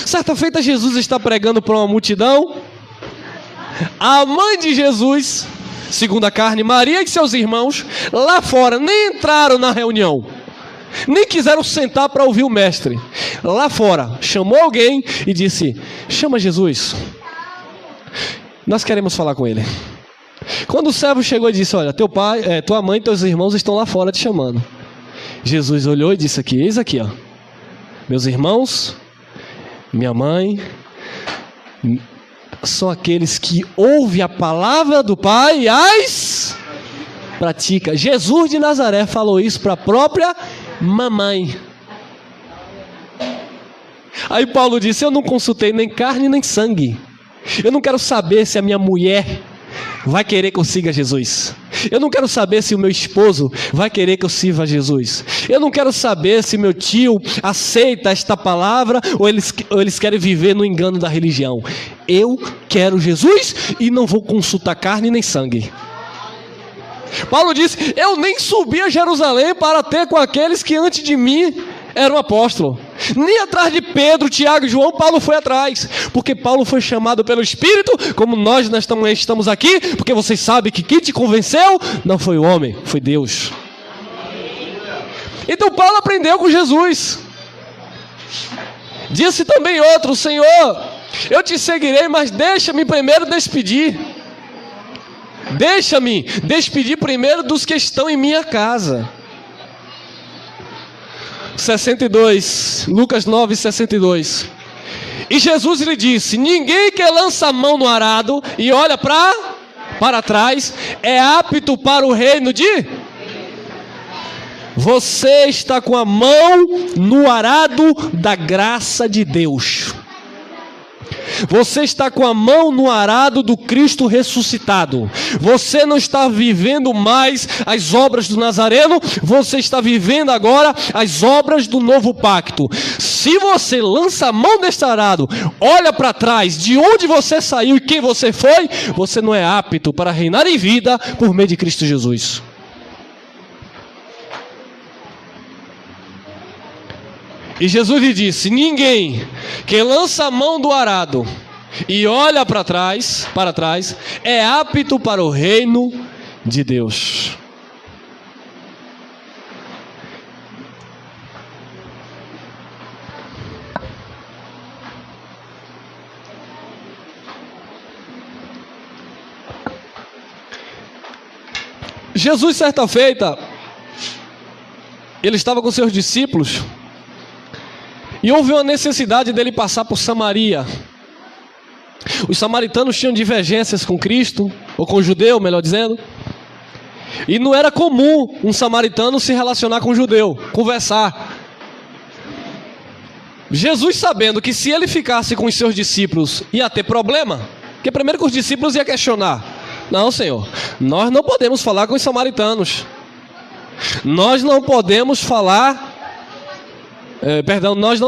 Certa feita Jesus está pregando para uma multidão. A mãe de Jesus, segundo a carne, Maria e seus irmãos, lá fora, nem entraram na reunião, nem quiseram sentar para ouvir o mestre. Lá fora, chamou alguém e disse: chama Jesus, nós queremos falar com ele. Quando o servo chegou e disse: olha, teu pai, tua mãe e teus irmãos estão lá fora te chamando. Jesus olhou e disse: eis aqui, ó, meus irmãos, minha mãe, são aqueles que ouvem a palavra do Pai e as pratica. Jesus de Nazaré falou isso para a própria mamãe. Aí Paulo disse: eu não consultei nem carne nem sangue. Eu não quero saber se a minha mulher vai querer que eu siga Jesus. Eu não quero saber se o meu esposo vai querer que eu sirva a Jesus. Eu não quero saber se meu tio aceita esta palavra ou eles querem viver no engano da religião. Eu quero Jesus e não vou consultar carne nem sangue. Paulo disse: eu nem subi a Jerusalém para ter com aqueles que antes de mim eram apóstolos. Nem atrás de Pedro, Tiago e João Paulo foi atrás, porque Paulo foi chamado pelo Espírito, como nós também estamos aqui, porque vocês sabem que quem te convenceu não foi o homem, foi Deus. Então Paulo aprendeu com Jesus. Disse também outro: Senhor, eu te seguirei, mas deixa-me primeiro despedir. Deixa-me despedir primeiro dos que estão em minha casa. 62, Lucas 9, 62. E Jesus lhe disse: ninguém que lança a mão no arado e olha para trás é apto para o reino de... Você está com a mão no arado da graça de Deus. Você está com a mão no arado do Cristo ressuscitado. Você não está vivendo mais as obras do Nazareno, você está vivendo agora as obras do novo pacto. Se você lança a mão deste arado, olha para trás, de onde você saiu e quem você foi, você não é apto para reinar em vida por meio de Cristo Jesus. E Jesus lhe disse: ninguém que lança a mão do arado e olha para trás é apto para o reino de Deus. Jesus, certa feita, ele estava com seus discípulos e houve uma necessidade dele passar por Samaria. Os samaritanos tinham divergências com Cristo, ou com o judeu, melhor dizendo. E não era comum um samaritano se relacionar com um judeu, conversar. Jesus, sabendo que se ele ficasse com os seus discípulos ia ter problema, porque primeiro que os discípulos iam questionar: não, Senhor, nós não podemos falar com os samaritanos. nós não podemos falar, nós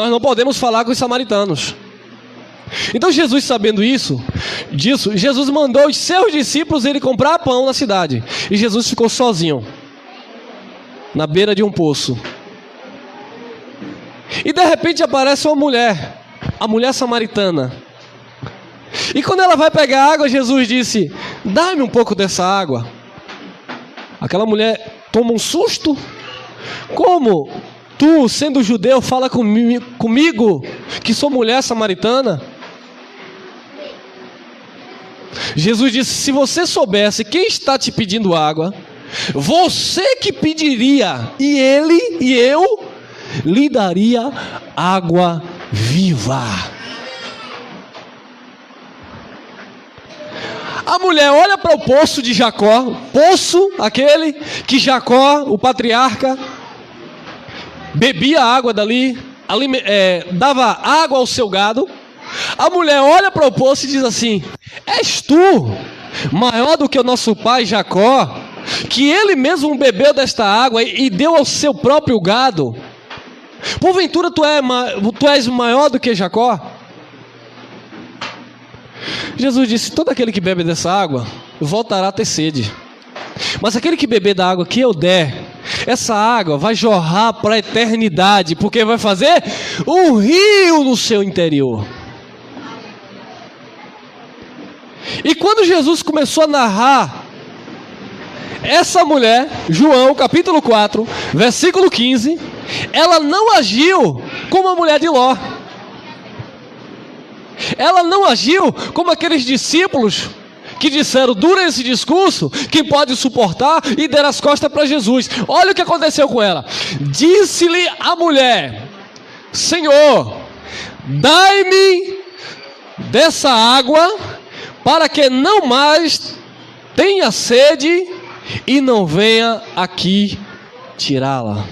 não podemos falar com os samaritanos. Então Jesus, sabendo disso, Jesus mandou os seus discípulos irem comprar pão na cidade. E Jesus ficou sozinho, na beira de um poço. E de repente aparece uma mulher, a mulher samaritana. E quando ela vai pegar água, Jesus disse: dá-me um pouco dessa água. Aquela mulher toma um susto. Como tu, sendo judeu, fala comigo que sou mulher samaritana? Jesus disse: se você soubesse quem está te pedindo água, você que pediria, e ele e eu lhe daria água viva. A mulher olha para o poço de Jacó, poço aquele que Jacó, o patriarca, bebia água dali, dava água ao seu gado. A mulher olha para o poço e diz assim: és tu maior do que o nosso pai Jacó, que ele mesmo bebeu desta água e deu ao seu próprio gado? Porventura tu és maior do que Jacó? Jesus disse: todo aquele que bebe dessa água voltará a ter sede, mas aquele que beber da água que eu der, essa água vai jorrar para a eternidade, porque vai fazer um rio no seu interior. E quando Jesus começou a narrar essa mulher, João capítulo 4, versículo 15, ela não agiu como a mulher de Ló. Ela não agiu como aqueles discípulos que disseram durante esse discurso: quem pode suportar, e deram as costas para Jesus. Olha o que aconteceu com ela. Disse-lhe a mulher: Senhor, dai-me dessa água, para que não mais tenha sede e não venha aqui tirá-la.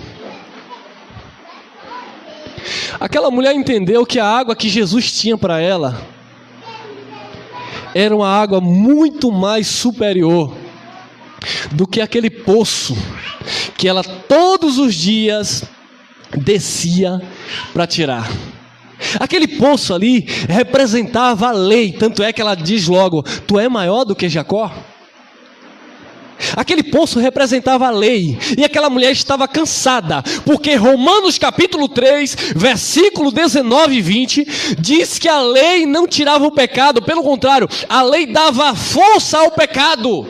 Aquela mulher entendeu que a água que Jesus tinha para ela era uma água muito mais superior do que aquele poço que ela todos os dias descia para tirar. Aquele poço ali representava a lei, tanto é que ela diz logo: tu é maior do que Jacó? Aquele poço representava a lei, e aquela mulher estava cansada, porque Romanos capítulo 3, versículo 19 e 20, diz que a lei não tirava o pecado, pelo contrário, a lei dava força ao pecado.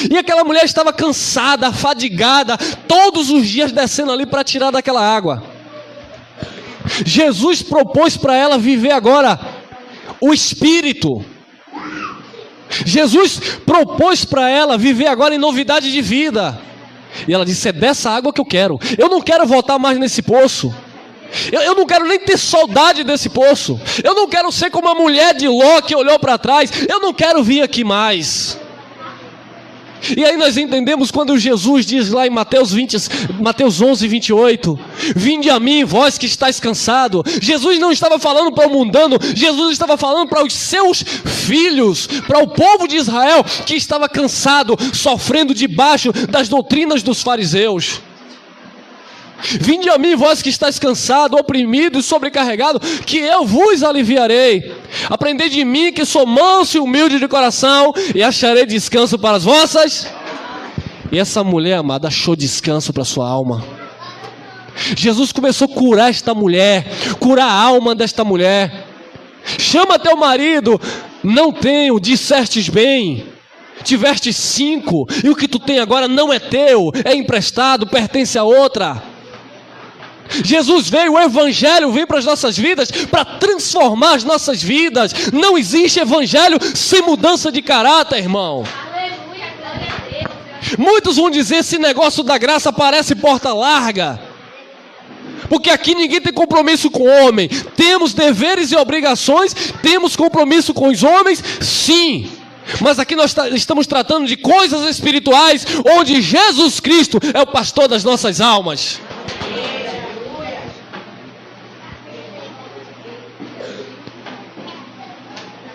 E aquela mulher estava cansada, fadigada, todos os dias descendo ali para tirar daquela água. Jesus propôs para ela viver agora o Espírito. Jesus propôs para ela viver agora em novidade de vida. E ela disse: é dessa água que eu quero. Eu não quero voltar mais nesse poço. Eu não quero nem ter saudade desse poço. Eu não quero ser como a mulher de Ló que olhou para trás. Eu não quero vir aqui mais. E aí nós entendemos quando Jesus diz lá em Mateus 11, 28, vinde a mim, vós que estáis cansado. Jesus não estava falando para o mundano, Jesus estava falando para os seus filhos, para o povo de Israel que estava cansado, sofrendo debaixo das doutrinas dos fariseus. Vinde a mim, vós que estáis cansado, oprimido e sobrecarregado, que eu vos aliviarei. Aprendei de mim, que sou manso e humilde de coração, e acharei descanso para as vossas. E essa mulher, amada, achou descanso para a sua alma. Jesus começou a curar esta mulher, curar a alma desta mulher. Chama teu marido. Não tenho, dissestes bem. Tiveste 5, e o que tu tem agora não é teu, é emprestado, pertence a outra. Jesus veio, o evangelho veio para as nossas vidas, para transformar as nossas vidas. Não existe evangelho sem mudança de caráter, irmão. Aleluia, glória a Deus. Muitos vão dizer: esse negócio da graça parece porta larga, porque aqui ninguém tem compromisso com o homem. Temos deveres e obrigações, temos compromisso com os homens, sim. Mas aqui nós estamos tratando de coisas espirituais, onde Jesus Cristo é o pastor das nossas almas.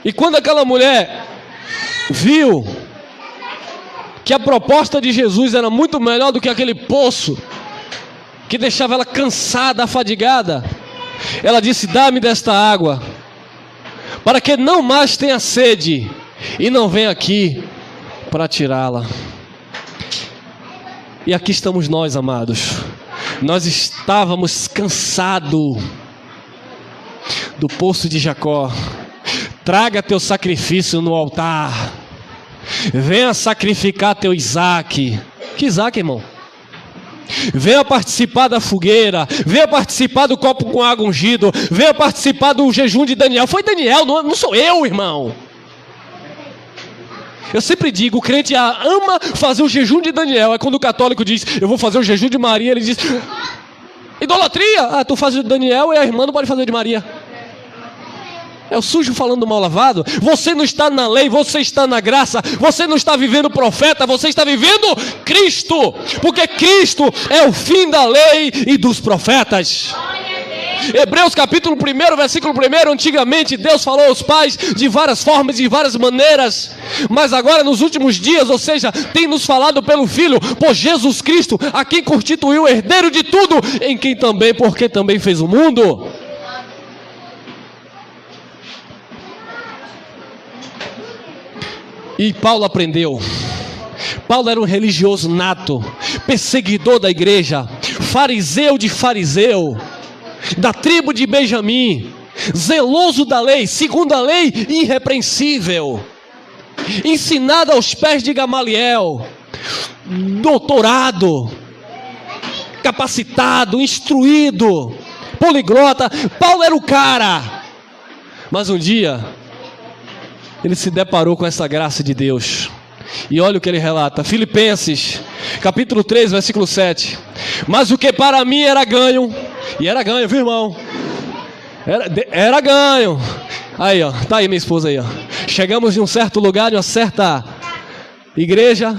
E quando aquela mulher viu que a proposta de Jesus era muito melhor do que aquele poço que deixava ela cansada, afadigada, ela disse: dá-me desta água, para que não mais tenha sede, e não venha aqui para tirá-la. E aqui estamos nós, amados. Nós estávamos cansados do poço de Jacó. Traga teu sacrifício no altar. Venha sacrificar teu Isaac. Que Isaac, irmão? Venha participar da fogueira. Venha participar do copo com água ungido. Venha participar do jejum de Daniel. Foi Daniel, não sou eu, irmão. Eu sempre digo, o crente ama fazer o jejum de Daniel. É quando o católico diz: eu vou fazer o jejum de Maria, ele diz: idolatria. Ah, tu faz o de Daniel e a irmã não pode fazer o de Maria. É o sujo falando mal lavado. Você não está na lei, você está na graça. Você não está vivendo profeta, você está vivendo Cristo. Porque Cristo é o fim da lei e dos profetas. Hebreus capítulo 1, versículo 1. Antigamente Deus falou aos pais de várias formas e de várias maneiras, mas agora nos últimos dias, ou seja, tem nos falado pelo Filho, por Jesus Cristo, a quem constituiu o herdeiro de tudo, em quem também, porque também fez o mundo. E Paulo aprendeu. Paulo era um religioso nato, perseguidor da igreja, fariseu de fariseu, da tribo de Benjamim, zeloso da lei, segundo a lei, irrepreensível, ensinado aos pés de Gamaliel, doutorado, capacitado, instruído, poliglota. Paulo era o cara. Mas um dia ele se deparou com essa graça de Deus. E olha o que ele relata, Filipenses, capítulo 3, versículo 7. Mas o que para mim era ganho, e era ganho, viu, irmão? Era ganho. Aí, ó, tá aí minha esposa aí, ó. Chegamos em um certo lugar, de uma certa igreja.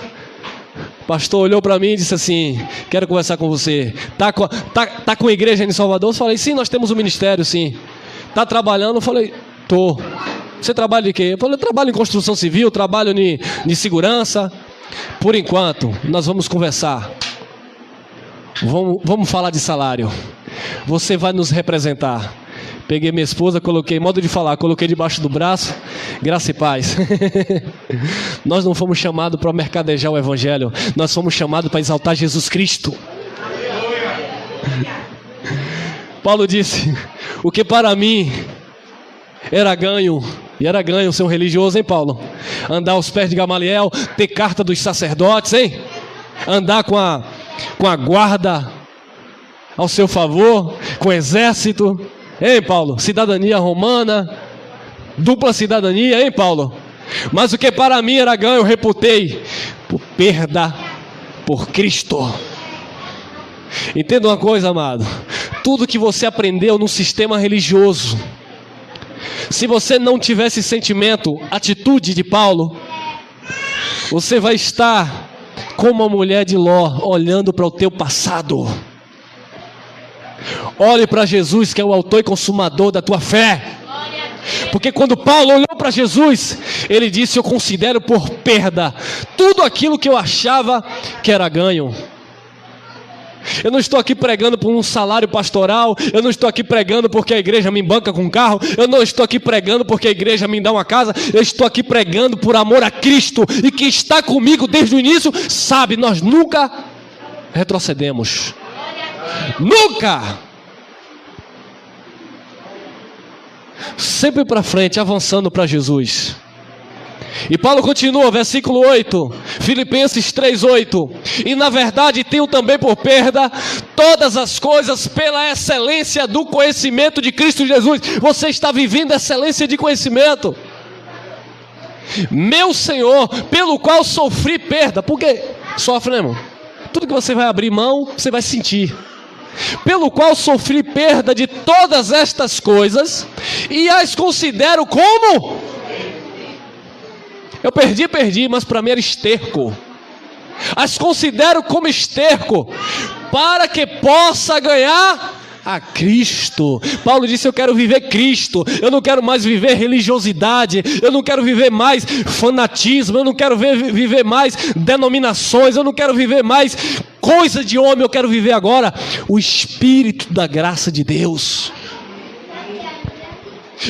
O pastor olhou para mim e disse assim: quero conversar com você. Tá com igreja em Salvador? Eu falei: sim, nós temos um ministério, sim. Tá trabalhando? Eu falei: tô. Você trabalha de quê? Eu falei: eu trabalho em construção civil, trabalho de segurança. Por enquanto, nós vamos conversar. Vamos falar de salário. Você vai nos representar. Peguei minha esposa, coloquei, modo de falar, coloquei debaixo do braço. Graça e paz. Nós não fomos chamados para mercadejar o evangelho. Nós fomos chamados para exaltar Jesus Cristo. Paulo disse: o que para mim era ganho, e era ganho ser um religioso, hein, Paulo? Andar aos pés de Gamaliel, ter carta dos sacerdotes, hein? Andar com a guarda ao seu favor, com o exército, hein, Paulo? Cidadania romana, dupla cidadania, hein, Paulo? Mas o que para mim era ganho, eu reputei por perda por Cristo. Entenda uma coisa, amado: tudo que você aprendeu no sistema religioso, se você não tiver esse sentimento, atitude de Paulo, você vai estar como a mulher de Ló, olhando para o teu passado. Olhe para Jesus, que é o autor e consumador da tua fé. Porque quando Paulo olhou para Jesus, ele disse: eu considero por perda tudo aquilo que eu achava que era ganho. Eu não estou aqui pregando por um salário pastoral. Eu não estou aqui pregando porque a igreja me banca com um carro. Eu não estou aqui pregando porque a igreja me dá uma casa. Eu estou aqui pregando por amor a Cristo. E quem está comigo desde o início sabe, nós nunca retrocedemos. Nunca! Sempre para frente, avançando para Jesus. E Paulo continua, versículo 8, Filipenses 3:8. E na verdade tenho também por perda todas as coisas pela excelência do conhecimento de Cristo Jesus. Você está vivendo excelência de conhecimento. Meu Senhor, pelo qual sofri perda. Porque sofre, né, irmão? Tudo que você vai abrir mão, você vai sentir. Pelo qual sofri perda de todas estas coisas, e as considero como... Eu perdi, mas para mim era esterco. As considero como esterco, para que possa ganhar a Cristo. Paulo disse: eu quero viver Cristo. Eu não quero mais viver religiosidade. Eu não quero viver mais fanatismo. Eu não quero viver mais denominações. Eu não quero viver mais coisa de homem. Eu quero viver agora o Espírito da graça de Deus.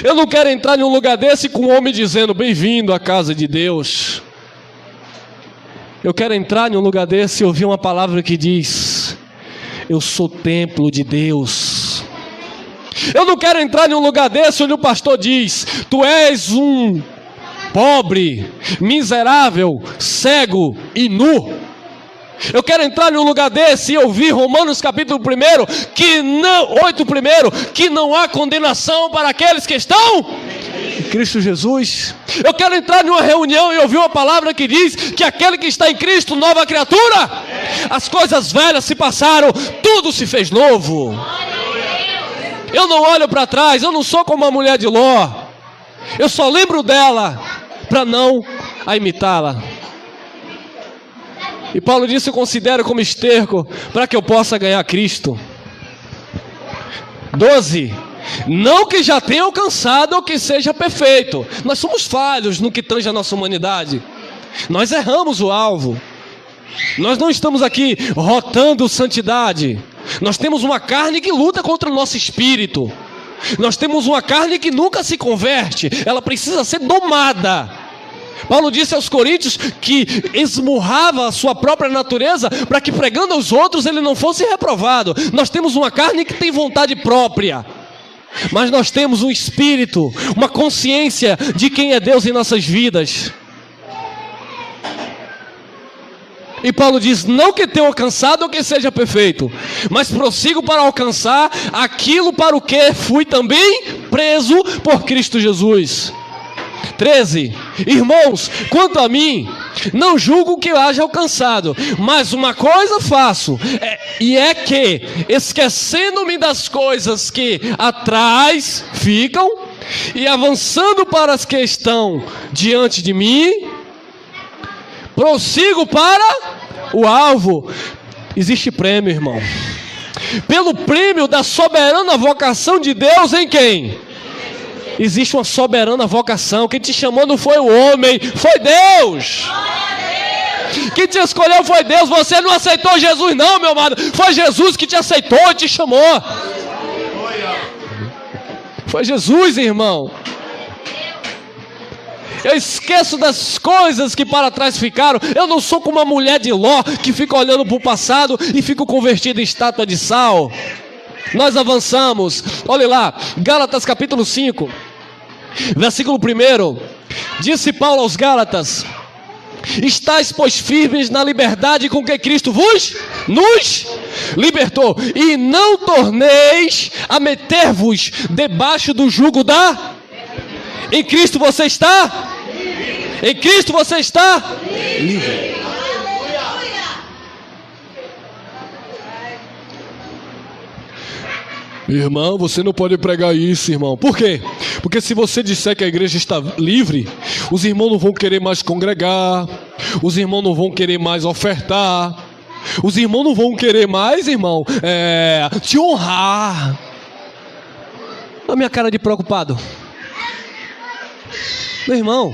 Eu não quero entrar em um lugar desse com um homem dizendo: bem-vindo à casa de Deus. Eu quero entrar em um lugar desse e ouvir uma palavra que diz: eu sou templo de Deus. Eu não quero entrar em um lugar desse onde o pastor diz: tu és um pobre, miserável, cego e nu. Eu quero entrar em um lugar desse e ouvir Romanos capítulo 1, que não há condenação para aqueles que estão em Cristo Jesus. Eu quero entrar em uma reunião e ouvir uma palavra que diz que aquele que está em Cristo, nova criatura. As coisas velhas se passaram, tudo se fez novo. Eu não olho para trás, eu não sou como a mulher de Ló. Eu só lembro dela para não a imitá-la. E Paulo disse: eu considero como esterco para que eu possa ganhar Cristo. 12. Não que já tenha alcançado ou que seja perfeito. Nós somos falhos no que tange a nossa humanidade. Nós erramos o alvo. Nós não estamos aqui rotando santidade. Nós temos uma carne que luta contra o nosso espírito. Nós temos uma carne que nunca se converte. Ela precisa ser domada. Paulo disse aos coríntios que esmurrava a sua própria natureza para que, pregando aos outros, ele não fosse reprovado. Nós temos uma carne que tem vontade própria, mas nós temos um espírito, uma consciência de quem é Deus em nossas vidas. E Paulo diz: não que tenha alcançado ou que seja perfeito, mas prossigo para alcançar aquilo para o que fui também preso por Cristo Jesus. 13. Irmãos, quanto a mim, não julgo que eu haja alcançado, mas uma coisa faço, e é que, esquecendo-me das coisas que atrás ficam, e avançando para as que estão diante de mim, prossigo para o alvo. Existe prêmio, irmão. Pelo prêmio da soberana vocação de Deus em quem? Existe uma soberana vocação. Quem te chamou não foi o homem, foi Deus. Quem te escolheu foi Deus. Você não aceitou Jesus não, meu amado. Foi Jesus que te aceitou e te chamou. Foi Jesus, irmão. Eu esqueço das coisas que para trás ficaram. Eu não sou como uma mulher de Ló que fica olhando para o passado e fica convertida em estátua de sal. Nós avançamos. Olhe lá, Gálatas capítulo 5, versículo 1. Disse Paulo aos Gálatas: estáis, pois, firmes na liberdade com que Cristo nos libertou, e não torneis a meter-vos debaixo do jugo da... Em Cristo você está? Em Cristo você está livre. Irmão, você não pode pregar isso, irmão. Por quê? Porque se você disser que a igreja está livre, os irmãos não vão querer mais congregar, os irmãos não vão querer mais ofertar, os irmãos não vão querer mais, irmão, te honrar. Olha a minha cara de preocupado. Meu irmão,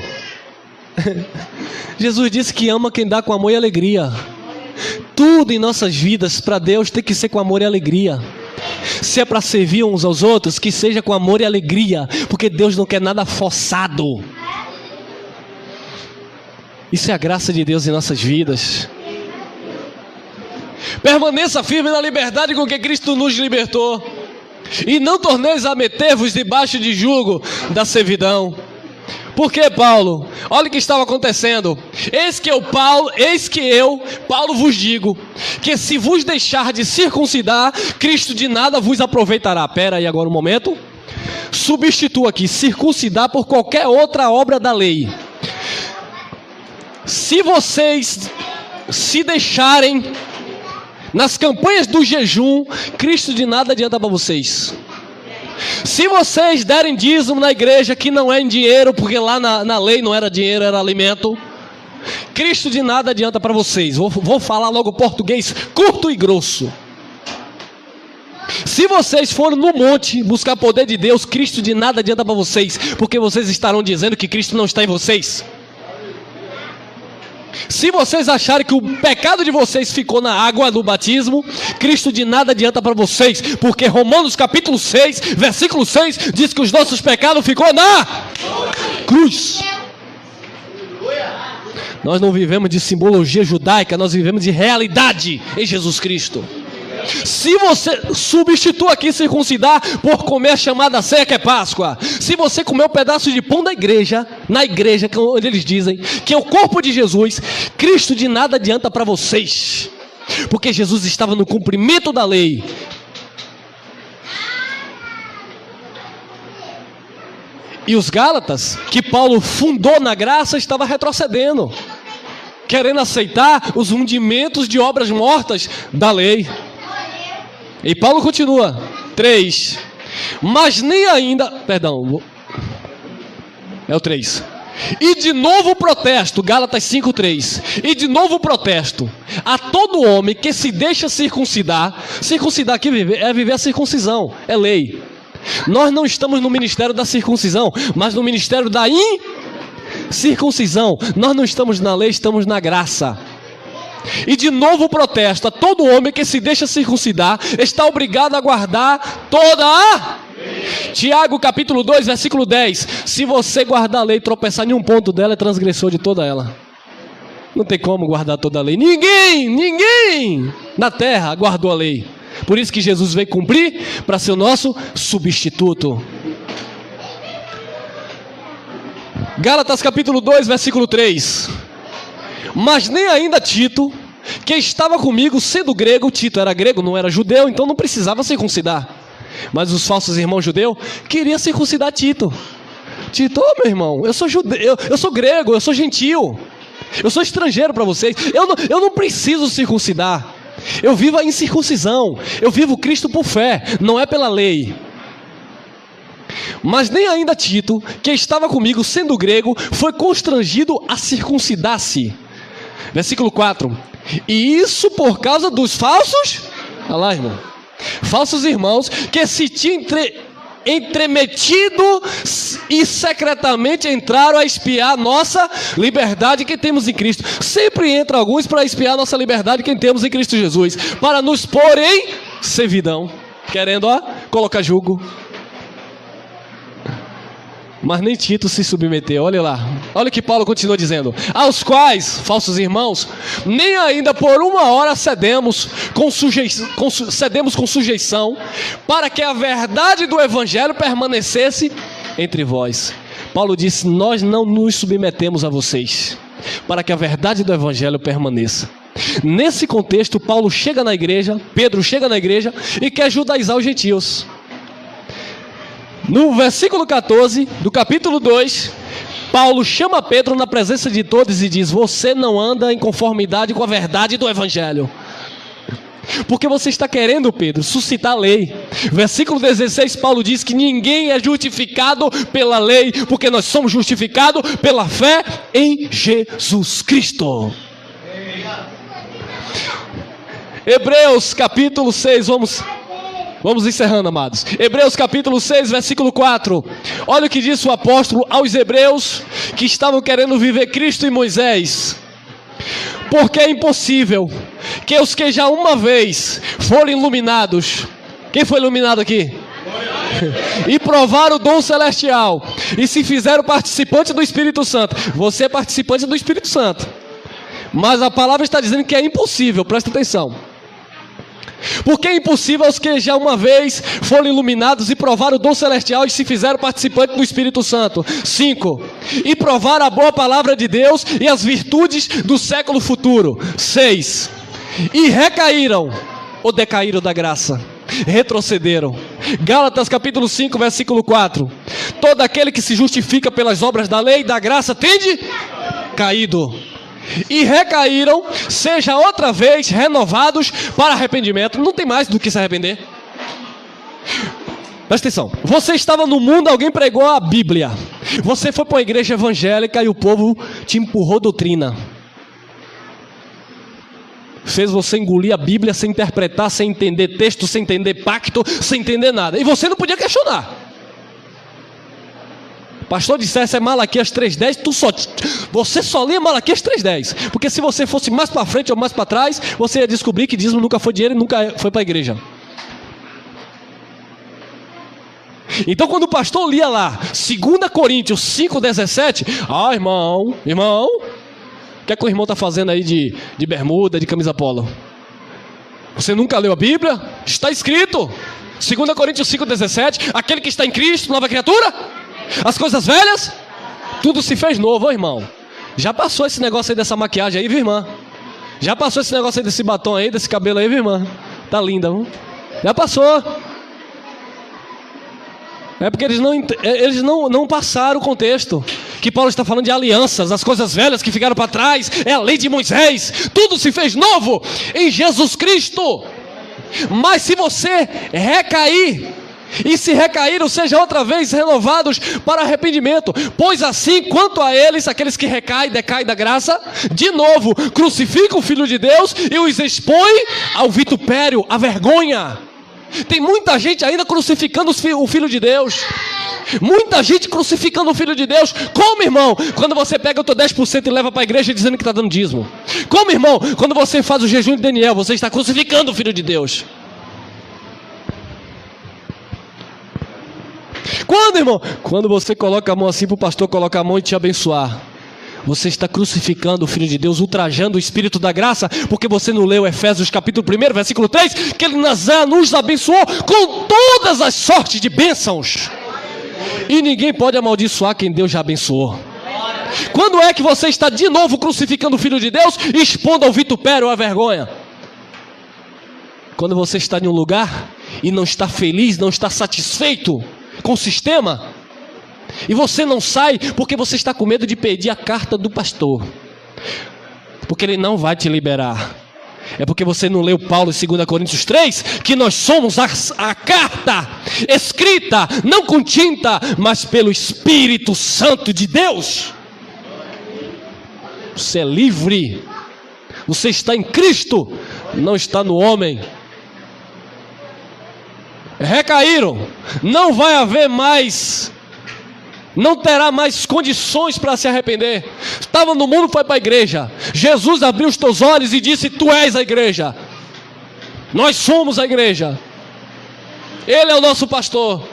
Jesus disse que ama quem dá com amor e alegria. Tudo em nossas vidas para Deus tem que ser com amor e alegria. Se é para servir uns aos outros, que seja com amor e alegria, porque Deus não quer nada forçado. Isso é a graça de Deus em nossas vidas. Permaneça firme na liberdade com que Cristo nos libertou, e não torneis a meter-vos debaixo de jugo da servidão. Por que, Paulo? Olha o que estava acontecendo. Eis que eu, Paulo, vos digo, que se vos deixar de circuncidar, Cristo de nada vos aproveitará. Pera aí agora um momento. Substitua aqui, circuncidar por qualquer outra obra da lei. Se vocês se deixarem nas campanhas do jejum, Cristo de nada adianta para vocês. Se vocês derem dízimo na igreja, que não é em dinheiro, porque lá na lei não era dinheiro, era alimento, Cristo de nada adianta para vocês. Vou falar logo português curto e grosso. Se vocês forem no monte buscar poder de Deus, Cristo de nada adianta para vocês, porque vocês estarão dizendo que Cristo não está em vocês. Se vocês acharem que o pecado de vocês ficou na água do batismo, Cristo de nada adianta para vocês, porque Romanos capítulo 6, versículo 6, diz que os nossos pecados ficou na cruz. Nós não vivemos de simbologia judaica, nós vivemos de realidade em Jesus Cristo. Se você substitua aqui circuncidar por comer a chamada ceia que é Páscoa, se você comer um pedaço de pão da igreja, na igreja onde eles dizem que é o corpo de Jesus, Cristo de nada adianta para vocês, porque Jesus estava no cumprimento da lei. E os Gálatas, que Paulo fundou na graça, estavam retrocedendo, querendo aceitar os rundimentos de obras mortas da lei. E Paulo continua, 3. Mas nem ainda, é o 3. E de novo protesto, Gálatas 5:3. E de novo protesto a todo homem que se deixa circuncidar. Circuncidar aqui é viver a circuncisão, é lei. Nós não estamos no ministério da circuncisão, mas no ministério da incircuncisão. Nós não estamos na lei, estamos na graça. E de novo protesto a todo homem que se deixa circuncidar, está obrigado a guardar toda a... Tiago capítulo 2, versículo 10. Se você guardar a lei e tropeçar em um ponto dela, é transgressor de toda ela. Não tem como guardar toda a lei. Ninguém na terra guardou a lei. Por isso que Jesus veio cumprir, para ser o nosso substituto. Gálatas capítulo 2, versículo 3. Mas nem ainda Tito, que estava comigo, sendo grego, Tito era grego, não era judeu, então não precisava circuncidar. Mas os falsos irmãos judeus queriam circuncidar Tito. Tito, meu irmão, eu sou judeu, eu sou grego, eu sou gentil, eu sou estrangeiro para vocês, eu não preciso circuncidar. Eu vivo a incircuncisão, eu vivo Cristo por fé, não é pela lei. Mas nem ainda Tito, que estava comigo, sendo grego, foi constrangido a circuncidar-se. Versículo 4. E isso por causa dos falsos, olha lá, irmão, falsos irmãos, que se tinham entremetido e secretamente entraram a espiar nossa liberdade que temos em Cristo. Sempre entra alguns para espiar nossa liberdade que temos em Cristo Jesus, para nos pôr em servidão, querendo colocar jugo. Mas nem Tito se submeteu, olha lá. Olha o que Paulo continua dizendo. Aos quais, falsos irmãos, nem ainda por uma hora cedemos com sujeição, para que a verdade do evangelho permanecesse entre vós. Paulo disse, nós não nos submetemos a vocês, para que a verdade do evangelho permaneça. Nesse contexto, Paulo chega na igreja, Pedro chega na igreja e quer judaizar os gentios. No versículo 14 do capítulo 2, Paulo chama Pedro na presença de todos e diz, você não anda em conformidade com a verdade do evangelho. Porque você está querendo, Pedro, suscitar a lei. Versículo 16, Paulo diz que ninguém é justificado pela lei, porque nós somos justificados pela fé em Jesus Cristo. Hebreus capítulo 6, Vamos encerrando, amados. Hebreus capítulo 6, versículo 4. Olha o que disse o apóstolo aos hebreus que estavam querendo viver Cristo e Moisés. Porque é impossível que os que já uma vez foram iluminados. Quem foi iluminado aqui? E provaram o dom celestial e se fizeram participantes do Espírito Santo. Você é participante do Espírito Santo. Mas a palavra está dizendo que é impossível, presta atenção. Porque é impossível aos que já uma vez foram iluminados e provaram o dom celestial e se fizeram participantes do Espírito Santo. 5. E provaram a boa palavra de Deus e as virtudes do século futuro. 6. E recaíram ou decaíram da graça, retrocederam. Gálatas capítulo 5, versículo 4. Todo aquele que se justifica pelas obras da lei e da graça tende caído. E recaíram, seja outra vez renovados para arrependimento. Não tem mais do que se arrepender. Presta atenção. Você estava no mundo, alguém pregou a Bíblia. Você foi para uma igreja evangélica e o povo te empurrou doutrina. fez você engolir a Bíblia sem interpretar, sem entender texto, sem entender pacto, sem entender nada. E você não podia questionar. O pastor dissesse é Malaquias 3:10, você só lia Malaquias 3:10. Porque se você fosse mais para frente ou mais para trás, você ia descobrir que dízimo nunca foi dinheiro e nunca foi para a igreja. Então quando o pastor lia lá 2 Coríntios 5:17, irmão, o que é que o irmão está fazendo aí de bermuda, de camisa polo? Você nunca leu a Bíblia? Está escrito 2 Coríntios 5:17, aquele que está em Cristo, nova criatura, as coisas velhas, tudo se fez novo, irmão. Já passou esse negócio aí dessa maquiagem aí, viu, irmã? Já passou esse negócio aí desse batom aí, desse cabelo aí, viu, irmã? Tá linda, viu? Já passou. É porque eles não passaram o contexto. Que Paulo está falando de alianças, as coisas velhas que ficaram para trás, é a lei de Moisés, tudo se fez novo em Jesus Cristo. Mas se você recair, e se recaíram, sejam outra vez renovados para arrependimento, pois assim quanto a eles, aqueles que recaem, decaem da graça, de novo crucificam o Filho de Deus e os expõem ao vitupério, à vergonha. Tem muita gente ainda crucificando o Filho de Deus. Muita gente crucificando o Filho de Deus. Como, irmão? Quando você pega o teu 10% e leva para a igreja dizendo que está dando dízimo. Como, irmão? Quando você faz o jejum de Daniel, você está crucificando o Filho de Deus. Quando, irmão? Quando você coloca a mão assim para o pastor colocar a mão e te abençoar, você está crucificando o Filho de Deus, ultrajando o Espírito da graça, porque você não leu Efésios capítulo 1, versículo 3, que Ele nos abençoou com todas as sortes de bênçãos. E ninguém pode amaldiçoar quem Deus já abençoou. Quando é que você está de novo crucificando o Filho de Deus, expondo ao vitupério, à vergonha? Quando você está em um lugar e não está feliz, não está satisfeito com o sistema, e você não sai porque você está com medo de pedir a carta do pastor, porque ele não vai te liberar. É porque você não leu Paulo em 2 Coríntios 3, que nós somos a carta escrita, não com tinta, mas pelo Espírito Santo de Deus. Você é livre. Você está em Cristo, não está no homem. Recaíram. Não vai haver mais, não terá mais condições para se arrepender. Estava no mundo, foi para a igreja. Jesus abriu os teus olhos e disse: tu és a igreja. Nós somos a igreja. Ele é o nosso pastor,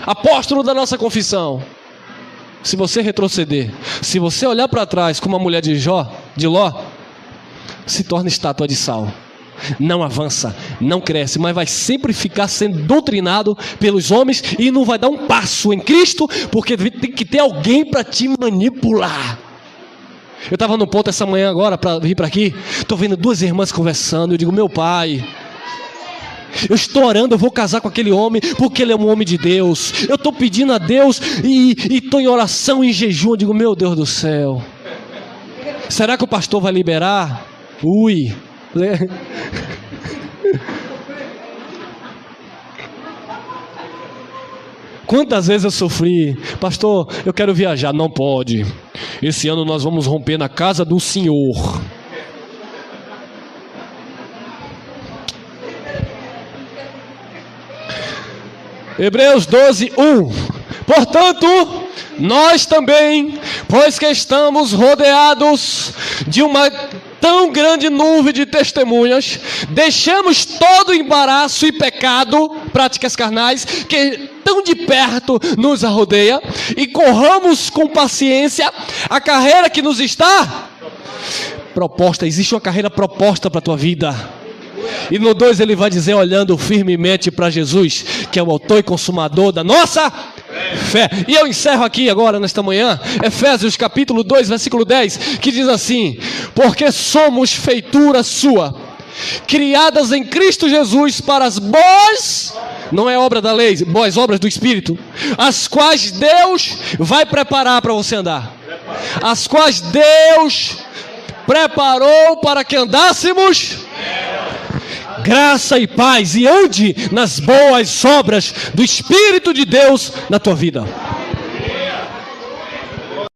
apóstolo da nossa confissão. Se você retroceder, se você olhar para trás como a mulher de Ló, se torna estátua de sal. Não avança, não cresce, mas vai sempre ficar sendo doutrinado pelos homens e não vai dar um passo em Cristo, porque tem que ter alguém para te manipular. Eu estava no ponto essa manhã agora para vir para aqui, estou vendo duas irmãs conversando. Eu digo: meu pai, eu estou orando, eu vou casar com aquele homem porque ele é um homem de Deus. Eu estou pedindo a Deus e estou em oração, em jejum. Eu digo: meu Deus do céu, será que o pastor vai liberar? Ui. Quantas vezes eu sofri: pastor, eu quero viajar. Não pode, esse ano nós vamos romper na casa do Senhor. Hebreus 12:1. Portanto, nós também, pois que estamos rodeados de uma tão grande nuvem de testemunhas, deixamos todo o embaraço e pecado, práticas carnais, que tão de perto nos rodeia, e corramos com paciência a carreira que nos está proposta. Existe uma carreira proposta para a tua vida. E no 2 ele vai dizer: olhando firmemente para Jesus, que é o autor e consumador da nossa fé. E eu encerro aqui agora, nesta manhã, Efésios capítulo 2, versículo 10, que diz assim: porque somos feitura sua, criadas em Cristo Jesus para as boas, não é obra da lei, boas obras do Espírito, as quais Deus vai preparar para você andar, as quais Deus preparou para que andássemos. Graça e paz, e ande nas boas obras do Espírito de Deus na tua vida.